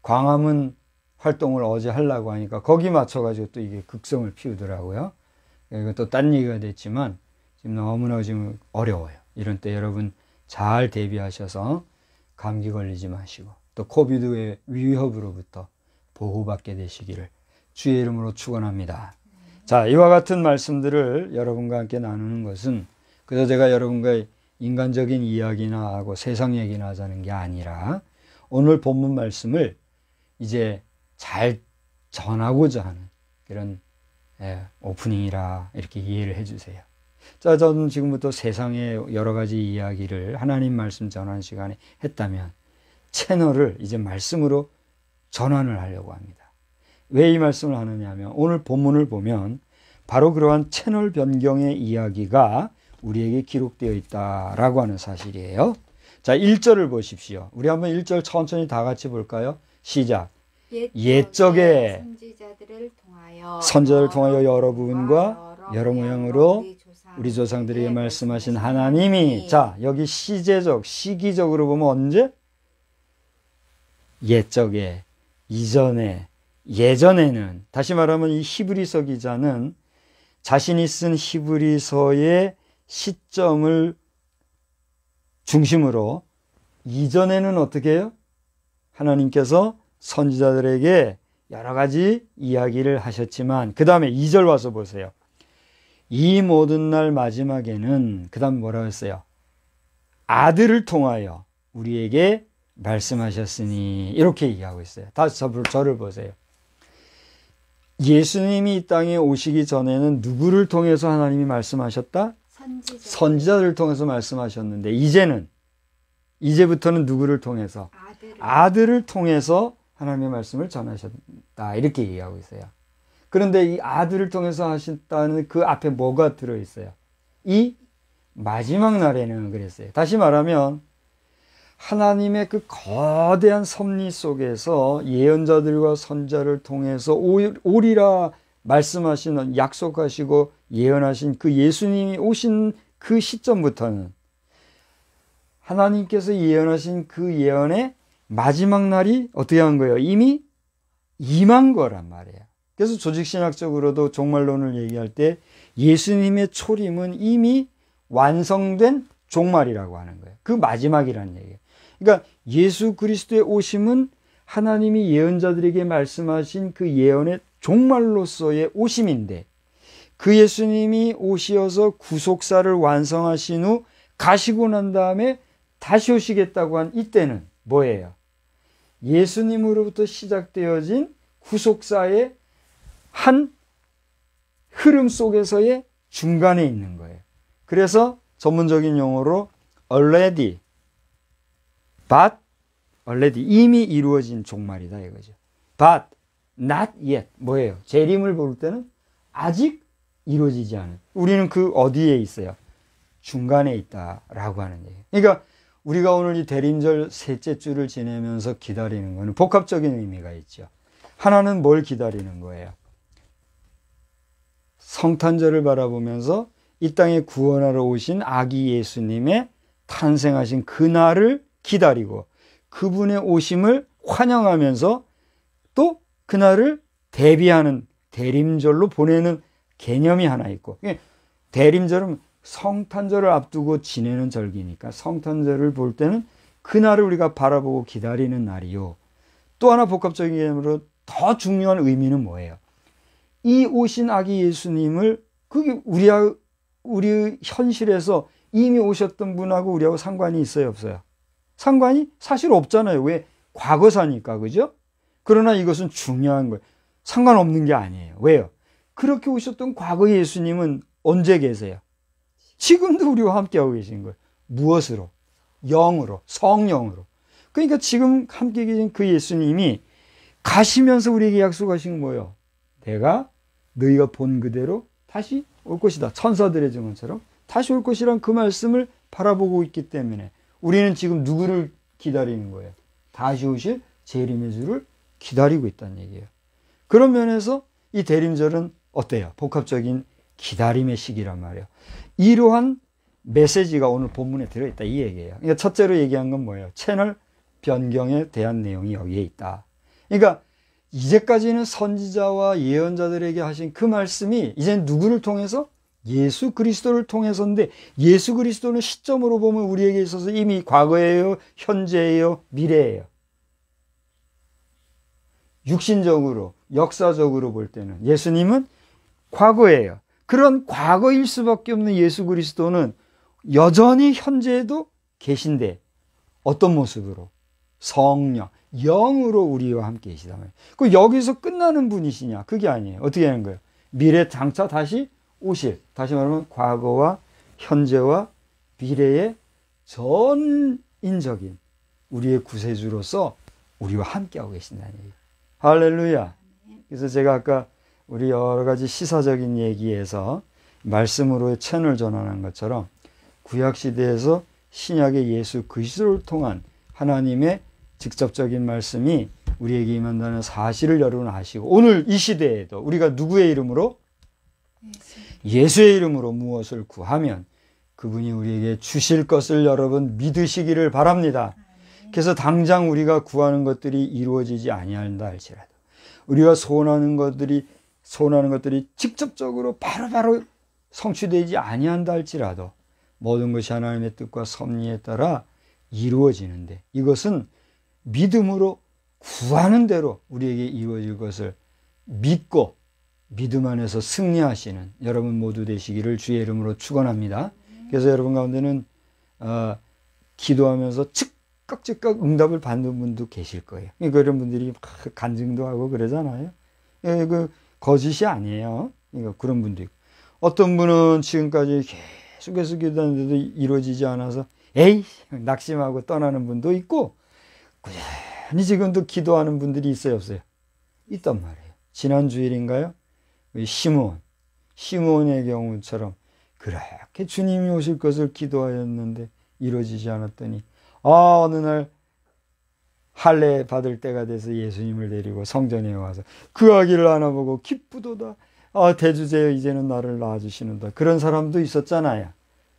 광화문 활동을 어제 하려고 하니까 거기 맞춰가지고 또 이게 극성을 피우더라고요. 이것도 딴 얘기가 됐지만 지금 너무나 지금 어려워요. 이런 때 여러분 잘 대비하셔서 감기 걸리지 마시고 또 코비드의 위협으로부터 보호받게 되시기를 주의 이름으로 축원합니다. 자, 이와 같은 말씀들을 여러분과 함께 나누는 것은 그래서 제가 여러분과 인간적인 이야기나 하고 세상 얘기나 하자는 게 아니라 오늘 본문 말씀을 이제 잘 전하고자 하는 그런 오프닝이라 이렇게 이해를 해주세요. 자, 저는 지금부터 세상의 여러 가지 이야기를 하나님 말씀 전하는 시간에 했다면 채널을 이제 말씀으로 전환을 하려고 합니다. 왜 이 말씀을 하느냐 하면 오늘 본문을 보면 바로 그러한 채널 변경의 이야기가 우리에게 기록되어 있다라고 하는 사실이에요. 자, 1절을 보십시오. 우리 한번 1절 천천히 다 같이 볼까요? 시작. 옛적에 선지자들을 통하여 여러 부분과 여러 모양으로 우리 조상들에게 말씀하신 하나님이 자, 여기 시기적으로 보면 언제? 옛적에, 이전에, 예전에는 다시 말하면 이 히브리서 기자는 자신이 쓴 히브리서의 시점을 중심으로 이전에는 어떻게 해요? 하나님께서 선지자들에게 여러 가지 이야기를 하셨지만 그 다음에 2절 와서 보세요. 이 모든 날 마지막에는 그 다음 뭐라고 했어요? 아들을 통하여 우리에게 말씀하셨으니 이렇게 얘기하고 있어요. 다시 저를 보세요. 예수님이 이 땅에 오시기 전에는 누구를 통해서 하나님이 말씀하셨다? 선지자들을 통해서 말씀하셨는데 이제부터는 누구를 통해서? 아들을 통해서 하나님의 말씀을 전하셨다 이렇게 얘기하고 있어요. 그런데 이 아들을 통해서 하셨다는 그 앞에 뭐가 들어있어요? 이 마지막 날에는 그랬어요. 다시 말하면 하나님의 그 거대한 섭리 속에서 예언자들과 선자를 통해서 오리라 말씀하시는 약속하시고 예언하신 그 예수님이 오신 그 시점부터는 하나님께서 예언하신 그 예언의 마지막 날이 어떻게 한 거예요? 이미 임한 거란 말이에요. 그래서 조직신학적으로도 종말론을 얘기할 때 예수님의 초림은 이미 완성된 종말이라고 하는 거예요. 그 마지막이라는 얘기예요. 그러니까 예수 그리스도의 오심은 하나님이 예언자들에게 말씀하신 그 예언의 종말로서의 오심인데 그 예수님이 오시어서 구속사를 완성하신 후 가시고 난 다음에 다시 오시겠다고 한 이때는 뭐예요? 예수님으로부터 시작되어진 구속사의 한 흐름 속에서의 중간에 있는 거예요. 그래서 전문적인 용어로 already, but already 이미 이루어진 종말이다 이거죠. But not yet 뭐예요? 재림을 볼 때는 아직 이루어지지 않은. 우리는 그 어디에 있어요? 중간에 있다라고 하는 얘기예요. 그러니까 우리가 오늘 이 대림절 셋째 주를 지내면서 기다리는 것은 복합적인 의미가 있죠. 하나는 뭘 기다리는 거예요? 성탄절을 바라보면서 이 땅에 구원하러 오신 아기 예수님의 탄생하신 그날을 기다리고 그분의 오심을 환영하면서 또 그날을 대비하는 대림절로 보내는 개념이 하나 있고, 대림절은 성탄절을 앞두고 지내는 절기니까 성탄절을 볼 때는 그날을 우리가 바라보고 기다리는 날이요. 또 하나 복합적인 개념으로 더 중요한 의미는 뭐예요? 이 오신 아기 예수님을 그게 우리 현실에서 이미 오셨던 분하고 우리하고 상관이 있어요, 없어요? 상관이 사실 없잖아요. 왜? 과거사니까, 그죠? 그러나 이것은 중요한 거예요. 상관없는 게 아니에요. 왜요? 그렇게 오셨던 과거 예수님은 언제 계세요? 지금도 우리와 함께하고 계신 거예요. 무엇으로? 영으로, 성령으로. 그러니까 지금 함께 계신 그 예수님이 가시면서 우리에게 약속하신 건 뭐예요? 내가 너희가 본 그대로 다시 올 것이다. 천사들의 증언처럼 다시 올 것이란 그 말씀을 바라보고 있기 때문에 우리는 지금 누구를 기다리는 거예요? 다시 오실 재림의 주를 기다리고 있다는 얘기예요. 그런 면에서 이 대림절은 어때요? 복합적인 기다림의 시기란 말이에요. 이러한 메시지가 오늘 본문에 들어있다 이 얘기예요. 그러니까 첫째로 얘기한 건 뭐예요? 채널 변경에 대한 내용이 여기에 있다. 그러니까 이제까지는 선지자와 예언자들에게 하신 그 말씀이 이제 누구를 통해서? 예수 그리스도를 통해서인데, 예수 그리스도는 시점으로 보면 우리에게 있어서 이미 과거예요, 현재예요, 미래예요. 육신적으로, 역사적으로 볼 때는 예수님은 과거예요. 그런 과거일 수밖에 없는 예수 그리스도는 여전히 현재에도 계신데 어떤 모습으로? 성령, 영으로 우리와 함께 계시다 말이에요. 그 여기서 끝나는 분이시냐? 그게 아니에요. 어떻게 하는 거예요? 미래 장차 다시 오실, 다시 말하면 과거와 현재와 미래의 전인적인 우리의 구세주로서 우리와 함께하고 계신다는 얘기예요. 할렐루야. 그래서 제가 아까 우리 여러 가지 시사적인 얘기에서 말씀으로의 채널 전환한 것처럼 구약시대에서 신약의 예수 그리스도를 통한 하나님의 직접적인 말씀이 우리에게 임한다는 사실을 여러분 아시고, 오늘 이 시대에도 우리가 누구의 이름으로? 예수의 이름으로 무엇을 구하면 그분이 우리에게 주실 것을 여러분 믿으시기를 바랍니다. 그래서 당장 우리가 구하는 것들이 이루어지지 아니한다 할지라도, 우리가 소원하는 것들이 직접적으로 바로바로 성취되지 아니한다 할지라도 모든 것이 하나님의 뜻과 섭리에 따라 이루어지는데, 이것은 믿음으로 구하는 대로 우리에게 이루어질 것을 믿고 믿음 안에서 승리하시는 여러분 모두 되시기를 주의 이름으로 축원합니다. 그래서 여러분 가운데는 기도하면서 즉각 응답을 받는 분도 계실 거예요. 그러니까 이런 분들이 간증도 하고 그러잖아요. 그 거짓이 아니에요. 그러니까 그런 분도 있고, 어떤 분은 지금까지 계속해서 기도하는데도 이루어지지 않아서 에이 낙심하고 떠나는 분도 있고, 꾸준히 지금도 기도하는 분들이 있어요, 없어요? 있단 말이에요. 지난 주일인가요? 시므온의 경우처럼 그렇게 주님이 오실 것을 기도하였는데 이루어지지 않았더니 어느 날 할례 받을 때가 돼서 예수님을 데리고 성전에 와서 그 아기를 안아보고 기쁘도다. 대주제여 이제는 나를 낳아주시는다. 그런 사람도 있었잖아요.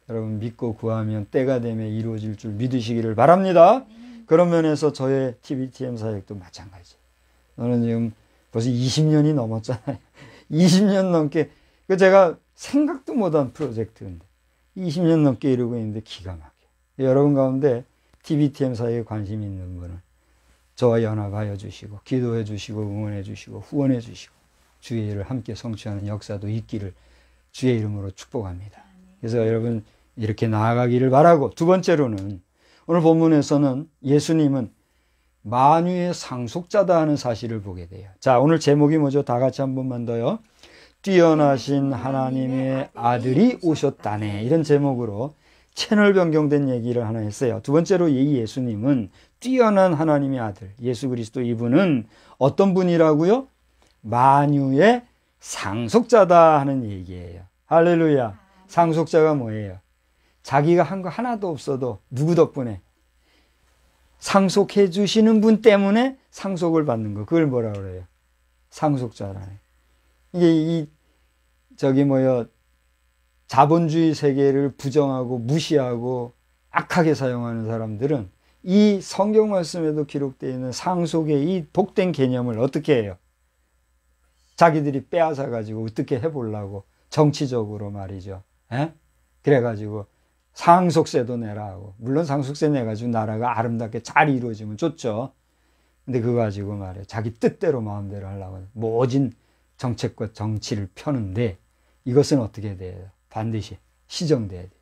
여러분 믿고 구하면 때가 되면 이루어질 줄 믿으시기를 바랍니다. 그런 면에서 저의 TBTM 사역도 마찬가지. 저는 지금 벌써 20년이 넘었잖아요. 20년 넘게, 제가 생각도 못한 프로젝트인데 20년 넘게 이루고 있는데 기가 막혀요. 여러분 가운데 TBTM 사역에 관심 있는 분은 저와 연합하여 주시고 기도해 주시고 응원해 주시고 후원해 주시고 주의 일을 함께 성취하는 역사도 있기를 주의 이름으로 축복합니다. 그래서 여러분 이렇게 나아가기를 바라고, 두 번째로는 오늘 본문에서는 예수님은 만유의 상속자다 하는 사실을 보게 돼요. 자, 오늘 제목이 뭐죠? 다 같이 한 번만 더요. 뛰어나신 하나님의 아들이 오셨다네. 이런 제목으로 채널 변경된 얘기를 하나 했어요. 두 번째로 이 예수님은 뛰어난 하나님의 아들, 예수 그리스도, 이분은 어떤 분이라고요? 만유의 상속자다 하는 얘기예요. 할렐루야. 상속자가 뭐예요? 자기가 한 거 하나도 없어도 누구 덕분에? 상속해 주시는 분 때문에 상속을 받는 거. 그걸 뭐라 그래요? 상속자라네. 이게 자본주의 세계를 부정하고 무시하고 악하게 사용하는 사람들은 이 성경 말씀에도 기록되어 있는 상속의 이 복된 개념을 어떻게 해요? 자기들이 빼앗아 가지고 어떻게 해보려고 정치적으로 말이죠. 그래가지고 상속세도 내라 하고, 물론 상속세 내가지고 나라가 아름답게 잘 이루어지면 좋죠. 근데 그거 가지고 말이에요. 자기 뜻대로 마음대로 하려고 모진 정책과 정치를 펴는데 이것은 어떻게 돼요? 반드시 시정돼야 되죠.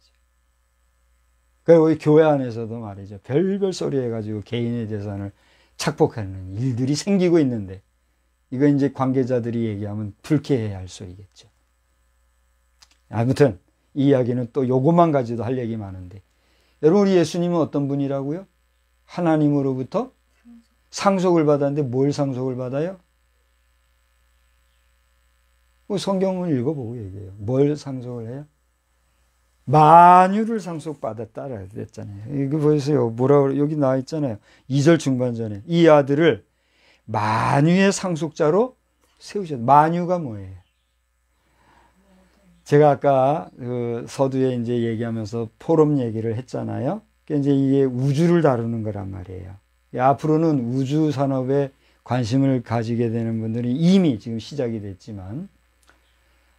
그리고 우리 교회 안에서도 말이죠. 별별 소리 해가지고 개인의 재산을 착복하는 일들이 생기고 있는데 이거 이제 관계자들이 얘기하면 불쾌해야 할 소리겠죠. 아무튼 이 이야기는 또 요것만 가지고도 할 얘기 많은데 여러분 우리 예수님은 어떤 분이라고요? 하나님으로부터 상속을 받았는데 뭘 상속을 받아요? 성경을 읽어보고 얘기해요. 뭘 상속을 해요? 만유를 상속받았다라 그랬잖아요. 이거 보세요. 뭐라 그래? 여기 나와 있잖아요. 2절 중반전에 이 아들을 만유의 상속자로 세우셨다. 만유가 뭐예요? 제가 아까 그 서두에 이제 얘기하면서 포럼 얘기를 했잖아요. 이제 이게 우주를 다루는 거란 말이에요. 앞으로는 우주 산업에 관심을 가지게 되는 분들이 이미 지금 시작이 됐지만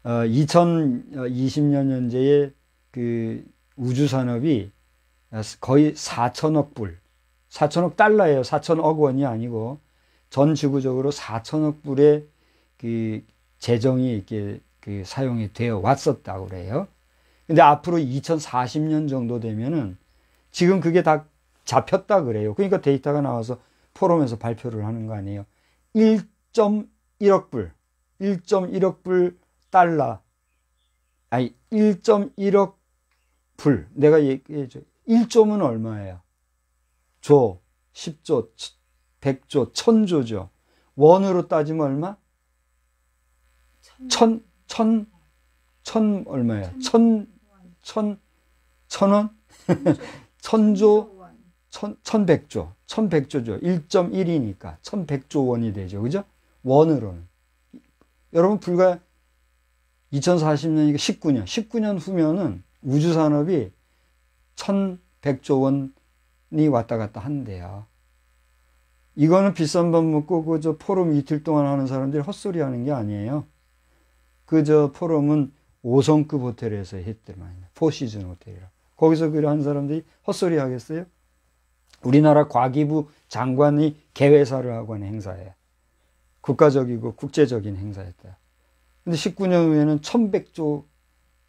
2020년 현재의 그 우주 산업이 거의 4천억 불, 4천억 달러예요. 4천억 원이 아니고 전 지구적으로 4천억 불의 그 재정이 이렇게 그 사용이 되어 왔었다고 그래요. 근데 앞으로 2040년 정도 되면은 지금 그게 다 잡혔다 그래요. 그러니까 데이터가 나와서 포럼에서 발표를 하는 거 아니에요. 1.1억 불, 1.1억 불 달러, 아니 1.1억 불. 내가 얘기해줘. 1조면 얼마예요? 조, 10조, 100조, 1000조죠. 원으로 따지면 얼마? 천 얼마예요? 천원? 천조? 1100조죠. 1.1이니까 1100조 원이 되죠. 그죠? 원으로는. 여러분, 불과 2040년이니까 19년 후면은 우주산업이 1100조 원이 왔다 갔다 한대요. 이거는 비싼 밥 먹고 그저 포럼 이틀 동안 하는 사람들이 헛소리 하는 게 아니에요. 그저 포럼은 5성급 호텔에서 했더만, 포시즌 호텔이라. 거기서 그래 한 사람들이 헛소리 하겠어요? 우리나라 과기부 장관이 개회사를 하고 하는 행사예요. 국가적이고 국제적인 행사였다. 근데 19년 후에는 1100조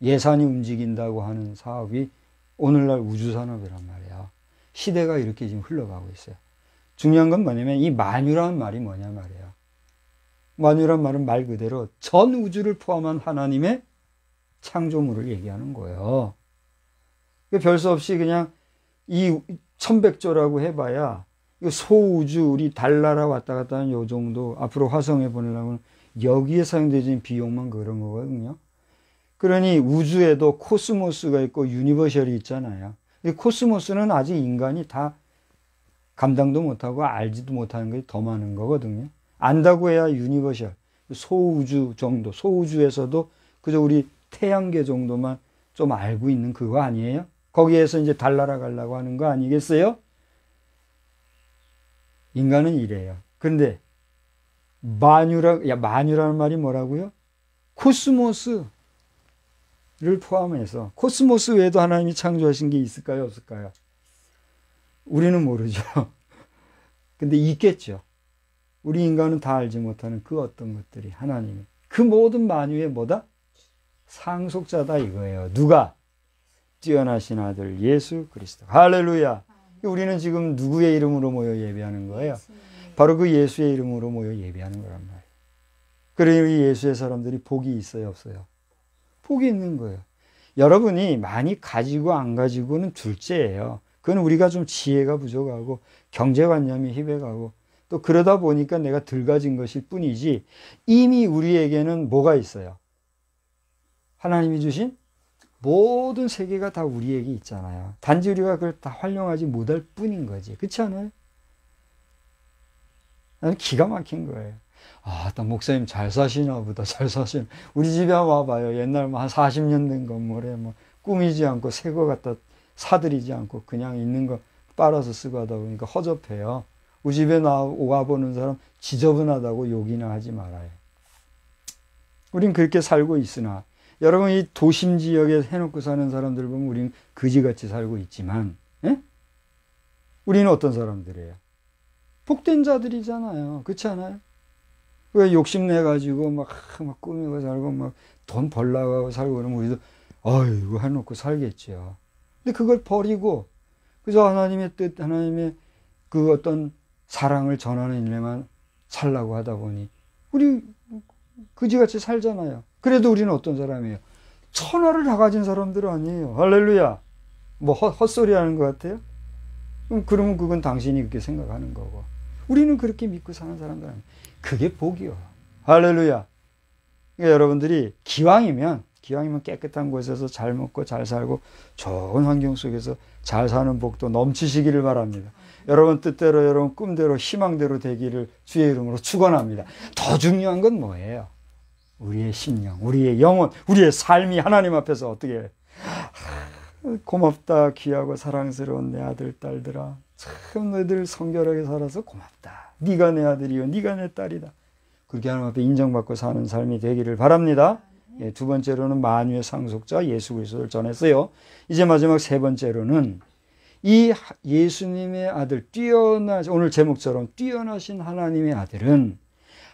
예산이 움직인다고 하는 사업이 오늘날 우주산업이란 말이야. 시대가 이렇게 지금 흘러가고 있어요. 중요한 건 뭐냐면 이 만유라는 말이 뭐냐 말이에요. 만유란 말은 말 그대로 전 우주를 포함한 하나님의 창조물을 얘기하는 거예요. 별 수 없이 그냥 이 1100조라고 해봐야 소우주, 우리 달나라 왔다 갔다 하는 요 정도, 앞으로 화성에 보내려면 여기에 사용되는 비용만 그런 거거든요. 그러니 우주에도 코스모스가 있고 유니버셜이 있잖아요. 이 코스모스는 아직 인간이 다 감당도 못하고 알지도 못하는 것이 더 많은 거거든요. 안다고 해야 유니버셜, 소우주 정도, 소우주에서도 그저 우리 태양계 정도만 좀 알고 있는 그거 아니에요? 거기에서 이제 달나라 가려고 하는 거 아니겠어요? 인간은 이래요. 그런데 만유라는 말이 뭐라고요? 코스모스를 포함해서, 코스모스 외에도 하나님이 창조하신 게 있을까요? 없을까요? 우리는 모르죠. 근데 있겠죠. 우리 인간은 다 알지 못하는 그 어떤 것들이 하나님이 그 모든 만유의 뭐다? 상속자다 이거예요. 누가? 뛰어나신 아들 예수 그리스도. 할렐루야. 우리는 지금 누구의 이름으로 모여 예배하는 거예요? 바로 그 예수의 이름으로 모여 예배하는 거란 말이에요. 그러니 이 예수의 사람들이 복이 있어요, 없어요? 복이 있는 거예요. 여러분이 많이 가지고 안 가지고는 둘째예요. 그건 우리가 좀 지혜가 부족하고 경제관념이 희백하고 또 그러다 보니까 내가 덜 가진 것일 뿐이지, 이미 우리에게는 뭐가 있어요? 하나님이 주신 모든 세계가 다 우리에게 있잖아요. 단지 우리가 그걸 다 활용하지 못할 뿐인 거지. 그렇지 않아요? 나는 기가 막힌 거예요. 아, 나 목사님 잘 사시나 보다. 잘 사시나. 우리 집에 한번 와봐요. 옛날 뭐 한 40년 된 건물에 뭐 꾸미지 않고 새 거 갖다 사들이지 않고 그냥 있는 거 빨아서 쓰고 하다 보니까 허접해요. 우리 집에 와보는 사람 지저분하다고 욕이나 하지 말아요. 우린 그렇게 살고 있으나, 여러분 이 도심 지역에 해놓고 사는 사람들 보면 우리는 그지같이 살고 있지만, 예? 우리는 어떤 사람들이에요? 복된 자들이잖아요. 그렇지 않아요? 왜 욕심내가지고 막 꾸미고 살고 막 돈 벌라고 살고 그러면 우리도 아이고 해놓고 살겠죠. 근데 그걸 버리고 그저 하나님의 뜻, 하나님의 그 어떤 사랑을 전하는 일에만 살라고 하다 보니 우리 그지같이 살잖아요. 그래도 우리는 어떤 사람이에요? 천하를 다 가진 사람들 아니에요. 할렐루야. 뭐 헛소리 하는 것 같아요? 그러면 그건 당신이 그렇게 생각하는 거고. 우리는 그렇게 믿고 사는 사람들 아니에요. 그게 복이요. 할렐루야. 그러니까 여러분들이 기왕이면 깨끗한 곳에서 잘 먹고 잘 살고 좋은 환경 속에서 잘 사는 복도 넘치시기를 바랍니다. 여러분 뜻대로, 여러분 꿈대로, 희망대로 되기를 주의 이름으로 축원합니다. 더 중요한 건 뭐예요? 우리의 심령, 우리의 영혼, 우리의 삶이 하나님 앞에서 어떻게 해요? 고맙다, 귀하고 사랑스러운 내 아들, 딸들아. 참 너희들 성결하게 살아서 고맙다. 네가 내 아들이요, 네가 내 딸이다. 그렇게 하나님 앞에 인정받고 사는 삶이 되기를 바랍니다. 예, 두 번째로는 만유의 상속자 예수 그리스도를 전했어요. 이제 마지막 세 번째로는 이 예수님의 아들, 오늘 제목처럼 뛰어나신 하나님의 아들은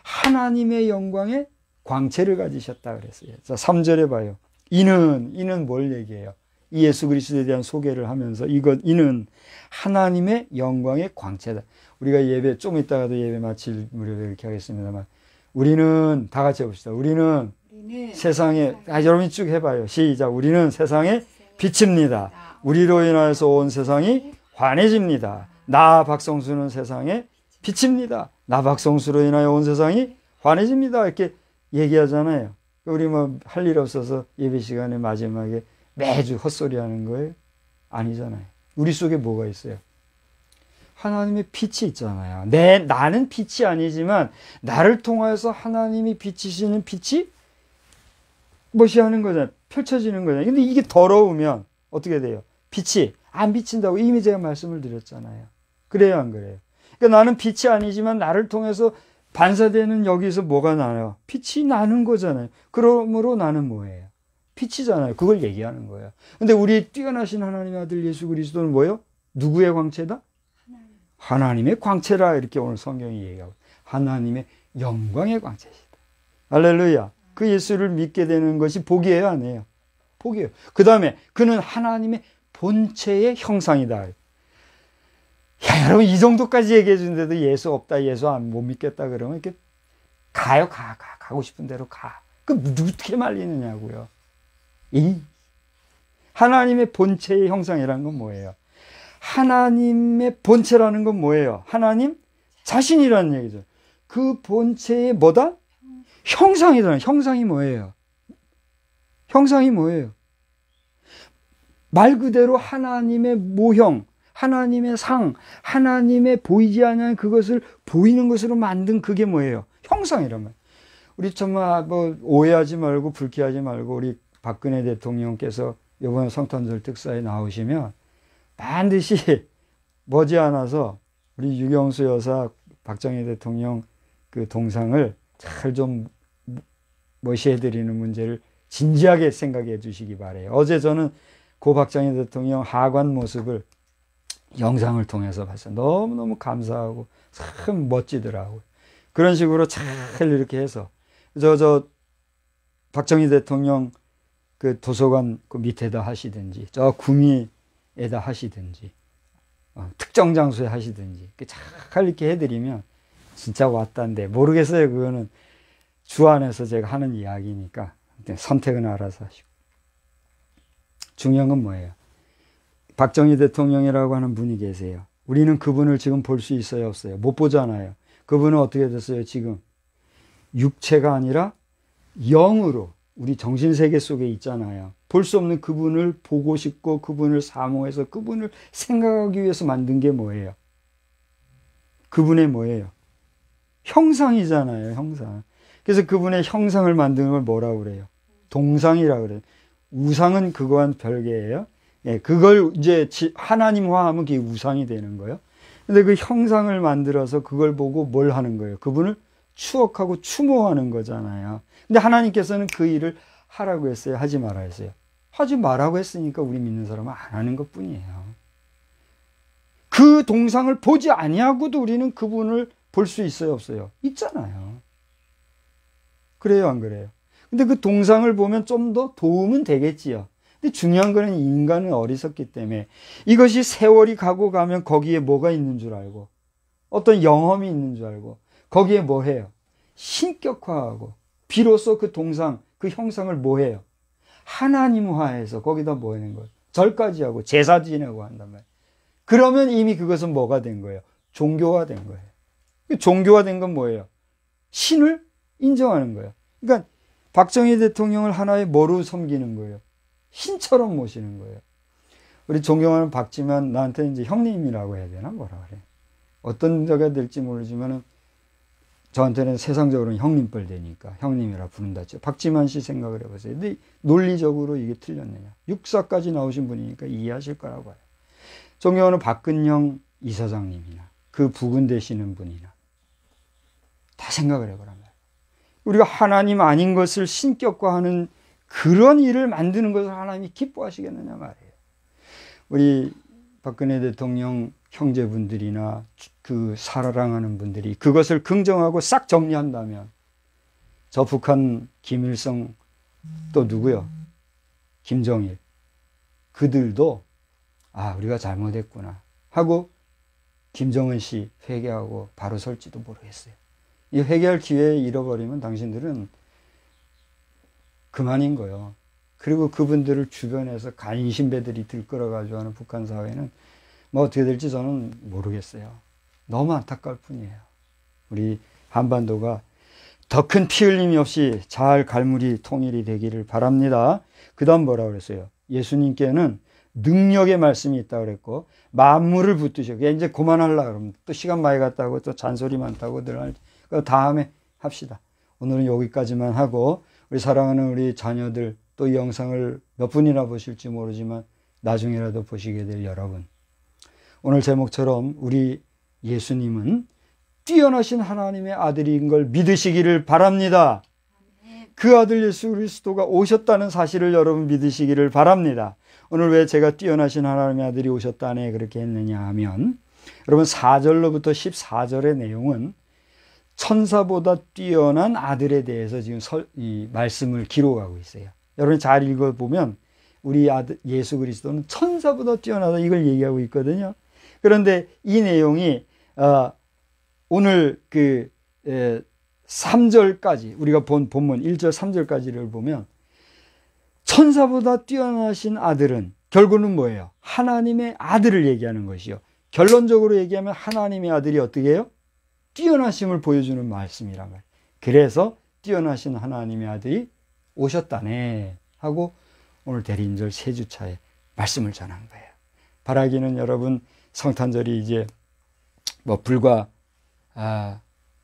하나님의 영광의 광채를 가지셨다 그랬어요. 자, 3절에 봐요. 이는 뭘 얘기해요? 이 예수 그리스도에 대한 소개를 하면서 이는 하나님의 영광의 광채다. 우리가 예배 좀 이따가도 예배 마칠 무렵에 이렇게 하겠습니다만 우리는 다 같이 해봅시다. 우리는 세상에 여러분이 쭉 해봐요. 시작. 우리는 세상에 빛입니다. 우리로 인하여서 온 세상이 환해집니다. 나 박성수는 세상에 빛입니다. 나 박성수로 인하여 온 세상이 환해집니다. 이렇게 얘기하잖아요. 우리 뭐 할 일 없어서 예배 시간에 마지막에 매주 헛소리 하는 거예요? 아니잖아요. 우리 속에 뭐가 있어요? 하나님의 빛이 있잖아요. 나는 빛이 아니지만 나를 통하여서 하나님이 비치시는 빛이 무엇이 하는 거잖아요. 펼쳐지는 거잖아요. 근데 이게 더러우면 어떻게 돼요? 빛이 안 비친다고 이미 제가 말씀을 드렸잖아요. 그래요, 안 그래요? 그러니까 나는 빛이 아니지만 나를 통해서 반사되는 여기서 뭐가 나요? 빛이 나는 거잖아요. 그러므로 나는 뭐예요? 빛이잖아요. 그걸 얘기하는 거예요. 근데 우리 뛰어나신 하나님의 아들 예수 그리스도는 뭐예요? 누구의 광채다? 하나님의 광채라 이렇게 오늘 성경이 얘기하고 하나님의 영광의 광채시다. 할렐루야. 그 예수를 믿게 되는 것이 복이에요, 아니에요? 복이에요. 그 다음에 그는 하나님의 본체의 형상이다. 야, 여러분 이 정도까지 얘기해 주는데도 예수 없다, 예수 못 믿겠다 그러면 이렇게 가요. 가고 싶은 대로 가. 그 어떻게 말리느냐고요. 하나님의 본체의 형상이라는 건 뭐예요? 하나님의 본체라는 건 뭐예요? 하나님 자신이라는 얘기죠. 그 본체의 뭐다? 형상이잖아요. 형상이 뭐예요? 형상이 뭐예요? 말 그대로 하나님의 모형, 하나님의 상, 하나님의 보이지 않는 그것을 보이는 것으로 만든 그게 뭐예요? 형상이란 말이에요. 우리 정말 뭐 오해하지 말고 불쾌하지 말고 우리 박근혜 대통령께서 이번 성탄절 특사에 나오시면 반드시 머지않아서 우리 유경수 여사 박정희 대통령 그 동상을 잘 좀 모시해드리는 문제를 진지하게 생각해 주시기 바래요. 어제 저는 고 박정희 대통령 하관 모습을 영상을 통해서 봤어요. 너무너무 감사하고 참 멋지더라고요. 그런 식으로 잘 이렇게 해서 저 박정희 대통령 그 도서관 그 밑에다 하시든지 저 구미에다 하시든지 특정 장소에 하시든지 잘 이렇게 해드리면 진짜 왔다는데 모르겠어요. 그거는 주 안에서 제가 하는 이야기니까 선택은 알아서 하시고. 중요한 건 뭐예요? 박정희 대통령이라고 하는 분이 계세요. 우리는 그분을 지금 볼 수 있어요, 없어요? 못 보잖아요. 그분은 어떻게 됐어요, 지금? 육체가 아니라 영으로 우리 정신세계 속에 있잖아요. 볼 수 없는 그분을 보고 싶고 그분을 사모해서 그분을 생각하기 위해서 만든 게 뭐예요? 그분의 뭐예요? 형상이잖아요, 형상. 그래서 그분의 형상을 만드는 걸 뭐라고 그래요? 동상이라고 그래요. 우상은 그거와는 별개예요. 예, 그걸 이제 하나님화하면 그게 우상이 되는 거예요. 근데 그 형상을 만들어서 그걸 보고 뭘 하는 거예요? 그분을 추억하고 추모하는 거잖아요. 근데 하나님께서는 그 일을 하라고 했어요? 하지 말아 했어요? 하지 말라고 했으니까 우리 믿는 사람은 안 하는 것 뿐이에요. 그 동상을 보지 아니하고도 우리는 그분을 볼 수 있어요, 없어요? 있잖아요. 그래요, 안 그래요? 근데 그 동상을 보면 좀 더 도움은 되겠지요. 근데 중요한 거는 인간은 어리석기 때문에 이것이 세월이 가고 가면 거기에 뭐가 있는 줄 알고 어떤 영험이 있는 줄 알고 거기에 뭐 해요? 신격화하고 비로소 그 동상, 그 형상을 뭐 해요? 하나님화해서 거기다 뭐 하는 거예요? 절까지 하고 제사 지내고 한단 말이에요. 그러면 이미 그것은 뭐가 된 거예요? 종교화된 거예요. 종교화된 건 뭐예요? 신을 인정하는 거예요. 그러니까 박정희 대통령을 하나의 뭐로 섬기는 거예요? 신처럼 모시는 거예요. 우리 존경하는 박지만 나한테 이제 형님이라고 해야 되나 뭐라 그래. 어떤 자가 될지 모르지만은 저한테는 세상적으로는 형님뻘 되니까 형님이라 부른다. 박지만 씨 생각을 해보세요. 근데 논리적으로 이게 틀렸느냐? 육사까지 나오신 분이니까 이해하실 거라고 봐요. 존경하는 박근영 이사장님이나 그 부근 되시는 분이나 다 생각을 해보란 말이에요. 우리가 하나님 아닌 것을 신격화하는 그런 일을 만드는 것을 하나님이 기뻐하시겠느냐 말이에요. 우리 박근혜 대통령 형제분들이나 그 사랑하는 분들이 그것을 긍정하고 싹 정리한다면 저 북한 김일성 또 누구요? 김정일 그들도 아 우리가 잘못했구나 하고 김정은 씨 회개하고 바로 설지도 모르겠어요. 이 회개할 기회 잃어버리면 당신들은 그만인 거예요. 그리고 그분들을 주변에서 간신배들이 들끓어가지고 하는 북한 사회는 뭐 어떻게 될지 저는 모르겠어요. 너무 안타까울 뿐이에요. 우리 한반도가 더 큰 피 흘림이 없이 잘 갈무리 통일이 되기를 바랍니다. 그 다음 뭐라고 그랬어요? 예수님께는 능력의 말씀이 있다고 그랬고 만물을 붙드셔. 이제 그만하려고 그러면 또 시간 많이 갔다고 또 잔소리 많다고 늘 다음에 합시다. 오늘은 여기까지만 하고 우리 사랑하는 우리 자녀들 또 이 영상을 몇 분이나 보실지 모르지만 나중에라도 보시게 될 여러분, 오늘 제목처럼 우리 예수님은 뛰어나신 하나님의 아들인 걸 믿으시기를 바랍니다. 그 아들 예수 그리스도가 오셨다는 사실을 여러분 믿으시기를 바랍니다. 오늘 왜 제가 뛰어나신 하나님의 아들이 오셨다네 그렇게 했느냐 하면 여러분 4절로부터 14절의 내용은 천사보다 뛰어난 아들에 대해서 지금 이 말씀을 기록하고 있어요. 여러분 잘 읽어보면 우리 아들 예수 그리스도는 천사보다 뛰어나다 이걸 얘기하고 있거든요. 그런데 이 내용이 오늘 그 3절까지 우리가 본 본문 1절 3절까지를 보면 천사보다 뛰어나신 아들은 결국은 뭐예요? 하나님의 아들을 얘기하는 것이요. 결론적으로 얘기하면 하나님의 아들이 어떻게 해요? 뛰어나심을 보여주는 말씀이란 말이에요. 그래서 뛰어나신 하나님의 아들이 오셨다네 하고 오늘 대리인절 3주차에 말씀을 전한 거예요. 바라기는 여러분 성탄절이 이제 뭐 불과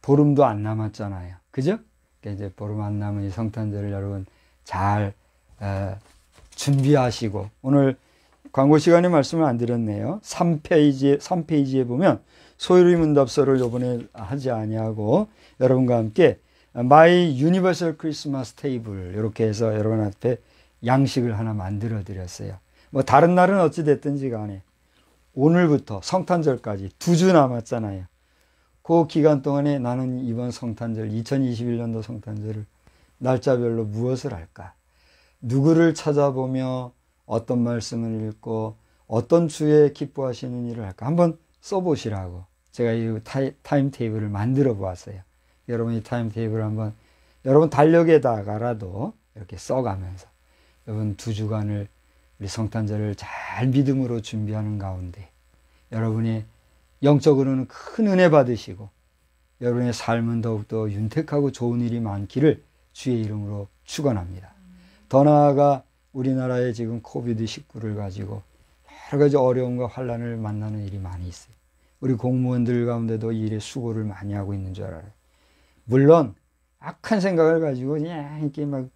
보름도 안 남았잖아요. 그죠? 그러니까 이제 보름 안 남은 이 성탄절을 여러분 잘 준비하시고 오늘 광고 시간에 말씀을 안 드렸네요. 3페이지에 보면 소유리 문답서를 이번에 하지 아니하고 여러분과 함께 My Universal Christmas Table 이렇게 해서 여러분 앞에 양식을 하나 만들어 드렸어요. 뭐 다른 날은 어찌 됐든지 간에 오늘부터 성탄절까지 2주 남았잖아요. 그 기간 동안에 나는 이번 성탄절 2021년도 성탄절을 날짜별로 무엇을 할까? 누구를 찾아보며 어떤 말씀을 읽고 어떤 주에 기뻐하시는 일을 할까? 한번 써보시라고 제가 이 타임 테이블을 만들어 보았어요. 여러분 이 타임 테이블을 한번 여러분 달력에다가라도 이렇게 써가면서 여러분 2주간을 우리 성탄절을 잘 믿음으로 준비하는 가운데 여러분이 영적으로는 큰 은혜 받으시고 여러분의 삶은 더욱더 윤택하고 좋은 일이 많기를 주의 이름으로 축원합니다. 더 나아가 우리나라에 지금 코비드19를 가지고 여러 가지 어려움과 환난을 만나는 일이 많이 있어요. 우리 공무원들 가운데도 이 일에 수고를 많이 하고 있는 줄 알아요. 물론 악한 생각을 가지고 그냥 이렇게 막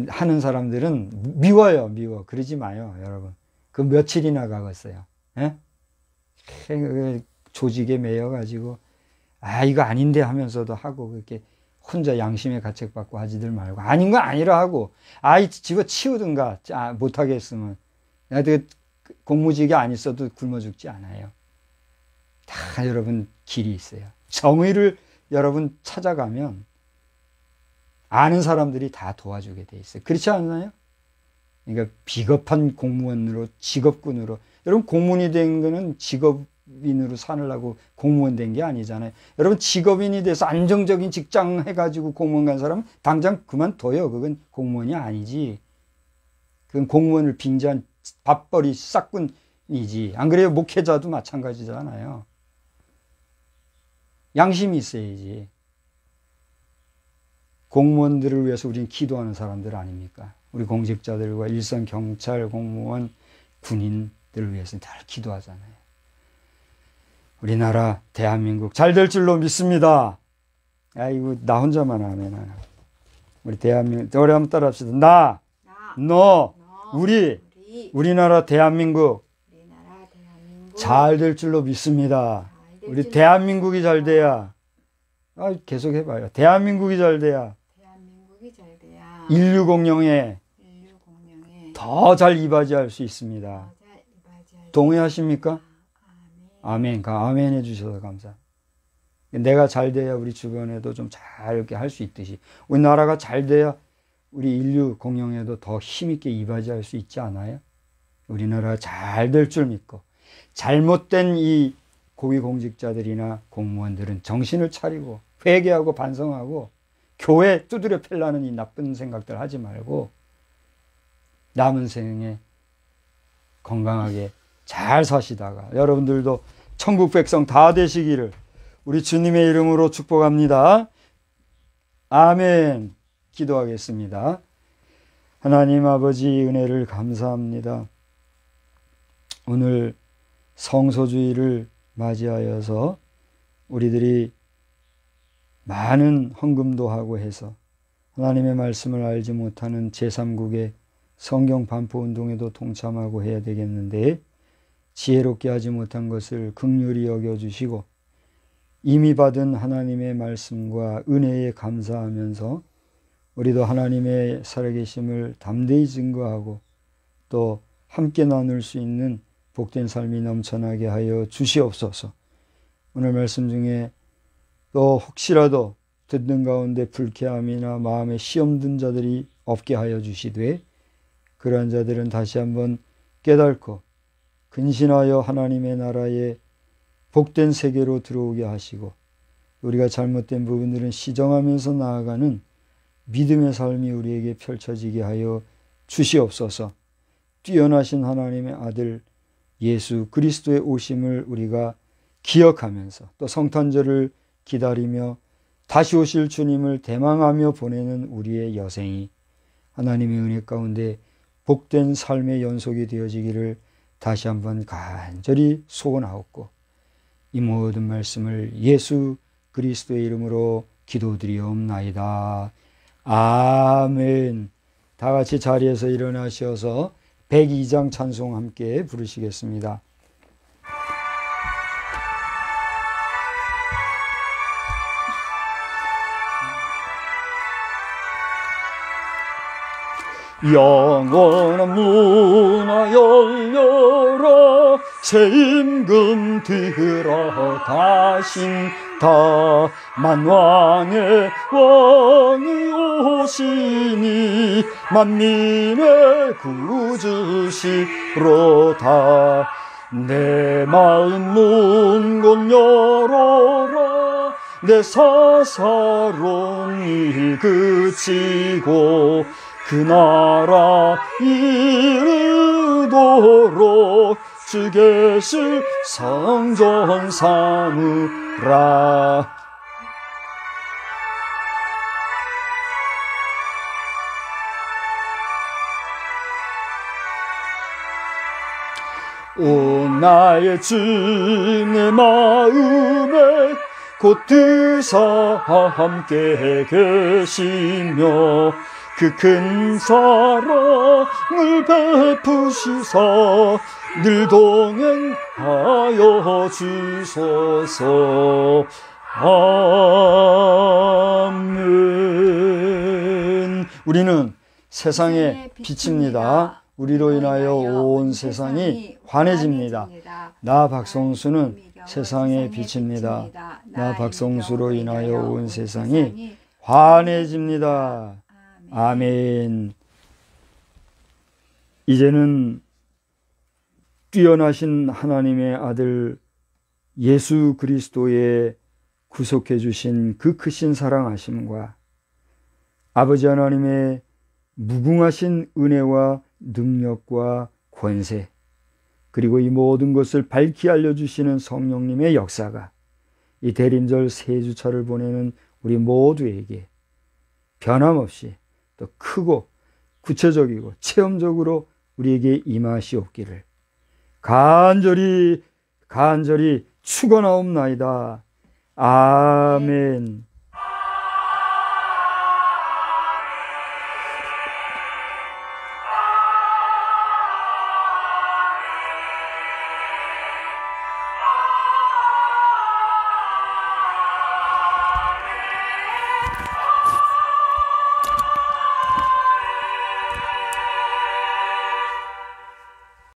하는 사람들은 미워요. 그러지 마요, 여러분. 그 며칠이나 가겠어요. 예? 조직에 매여가지고 이거 아닌데 하면서도 하고 그렇게 혼자 양심의 가책받고 하지들 말고 아닌 거 아니라 하고 집어치우든가 못하겠으면 나도 공무직이 안 있어도 굶어 죽지 않아요. 다 여러분 길이 있어요. 정의를 여러분 찾아가면 아는 사람들이 다 도와주게 돼 있어요. 그렇지 않나요? 그러니까 비겁한 공무원으로, 직업군으로, 여러분 공무원이 된 거는 직업인으로 사느라고 공무원 된 게 아니잖아요. 여러분 직업인이 돼서 안정적인 직장 해가지고 공무원 간 사람은 당장 그만둬요. 그건 공무원이 아니지. 그건 공무원을 빙자한 밥벌이 싹군이지. 안 그래요? 목회자도 마찬가지잖아요. 양심이 있어야지. 공무원들을 위해서 우리는 기도하는 사람들 아닙니까? 우리 공직자들과 일선 경찰, 공무원, 군인들을 위해서 다 기도하잖아요. 우리나라 대한민국 잘 될 줄로 믿습니다. 아이고 나 혼자만 하면 우리 대한민국 우리 한번 따라합시다. 나, 너, 우리나라 대한민국 잘 될 줄로 믿습니다. 우리 대한민국이 잘 돼야 계속 해봐요. 대한민국이 잘 돼야 인류 공룡에 더 잘 이바지할 수 있습니다. 동의하십니까? 아멘. 아멘 해주셔서 감사합니다. 내가 잘 돼야 우리 주변에도 좀 잘 이렇게 할 수 있듯이 우리나라가 잘 돼야 우리 인류 공룡에도 더 힘있게 이바지할 수 있지 않아요? 우리나라가 잘 될 줄 믿고 잘못된 이 고위공직자들이나 공무원들은 정신을 차리고 회개하고 반성하고 교회 두드려 펴려는 이 나쁜 생각들 하지 말고 남은 생에 건강하게 잘 사시다가 여러분들도 천국 백성 다 되시기를 우리 주님의 이름으로 축복합니다. 아멘. 기도하겠습니다. 하나님 아버지 은혜를 감사합니다. 오늘 성소주의를 맞이하여서 우리들이 많은 헌금도 하고 해서 하나님의 말씀을 알지 못하는 제3국의 성경 반포 운동에도 동참하고 해야 되겠는데 지혜롭게 하지 못한 것을 긍휼히 여겨주시고 이미 받은 하나님의 말씀과 은혜에 감사하면서 우리도 하나님의 살아계심을 담대히 증거하고 또 함께 나눌 수 있는 복된 삶이 넘쳐나게 하여 주시옵소서. 오늘 말씀 중에 또 혹시라도 듣는 가운데 불쾌함이나 마음에 시험 든 자들이 없게 하여 주시되 그러한 자들은 다시 한번 깨닫고 근신하여 하나님의 나라에 복된 세계로 들어오게 하시고 우리가 잘못된 부분들은 시정하면서 나아가는 믿음의 삶이 우리에게 펼쳐지게 하여 주시옵소서. 뛰어나신 하나님의 아들 예수 그리스도의 오심을 우리가 기억하면서 또 성탄절을 기다리며 다시 오실 주님을 대망하며 보내는 우리의 여생이 하나님의 은혜 가운데 복된 삶의 연속이 되어지기를 다시 한번 간절히 소원하옵고 이 모든 말씀을 예수 그리스도의 이름으로 기도드리옵나이다. 아멘. 다 같이 자리에서 일어나셔서 102장 찬송 함께 부르시겠습니다. 영원한 문화 열려라 새 임금 들어가신다 만왕의 왕이 오시니 만민의 구주시로다 내 마음 문 곧 열어라 내 사사론이 그치고 그 나라 이르도록 주 계실 성전 삼으라. 오 나의 주 내 마음에 곧 드사 함께 계시며 그 큰 사랑을 베푸시사 늘 동행하여 주소서. 아멘. 우리는 세상의 빛입니다. 우리로 인하여 온 세상이 환해집니다. 나 박성수는 세상의 빛입니다. 나 박성수로 인하여 온 세상이 환해집니다. 아멘. 이제는 뛰어나신 하나님의 아들 예수 그리스도의 구속해 주신 그 크신 사랑하심과 아버지 하나님의 무궁하신 은혜와 능력과 권세, 그리고 이 모든 것을 밝히 알려주시는 성령님의 역사가 이 대림절 세주차를 보내는 우리 모두에게 변함없이 또 크고 구체적이고 체험적으로 우리에게 임하시옵기를 간절히 축원하옵나이다. 아멘.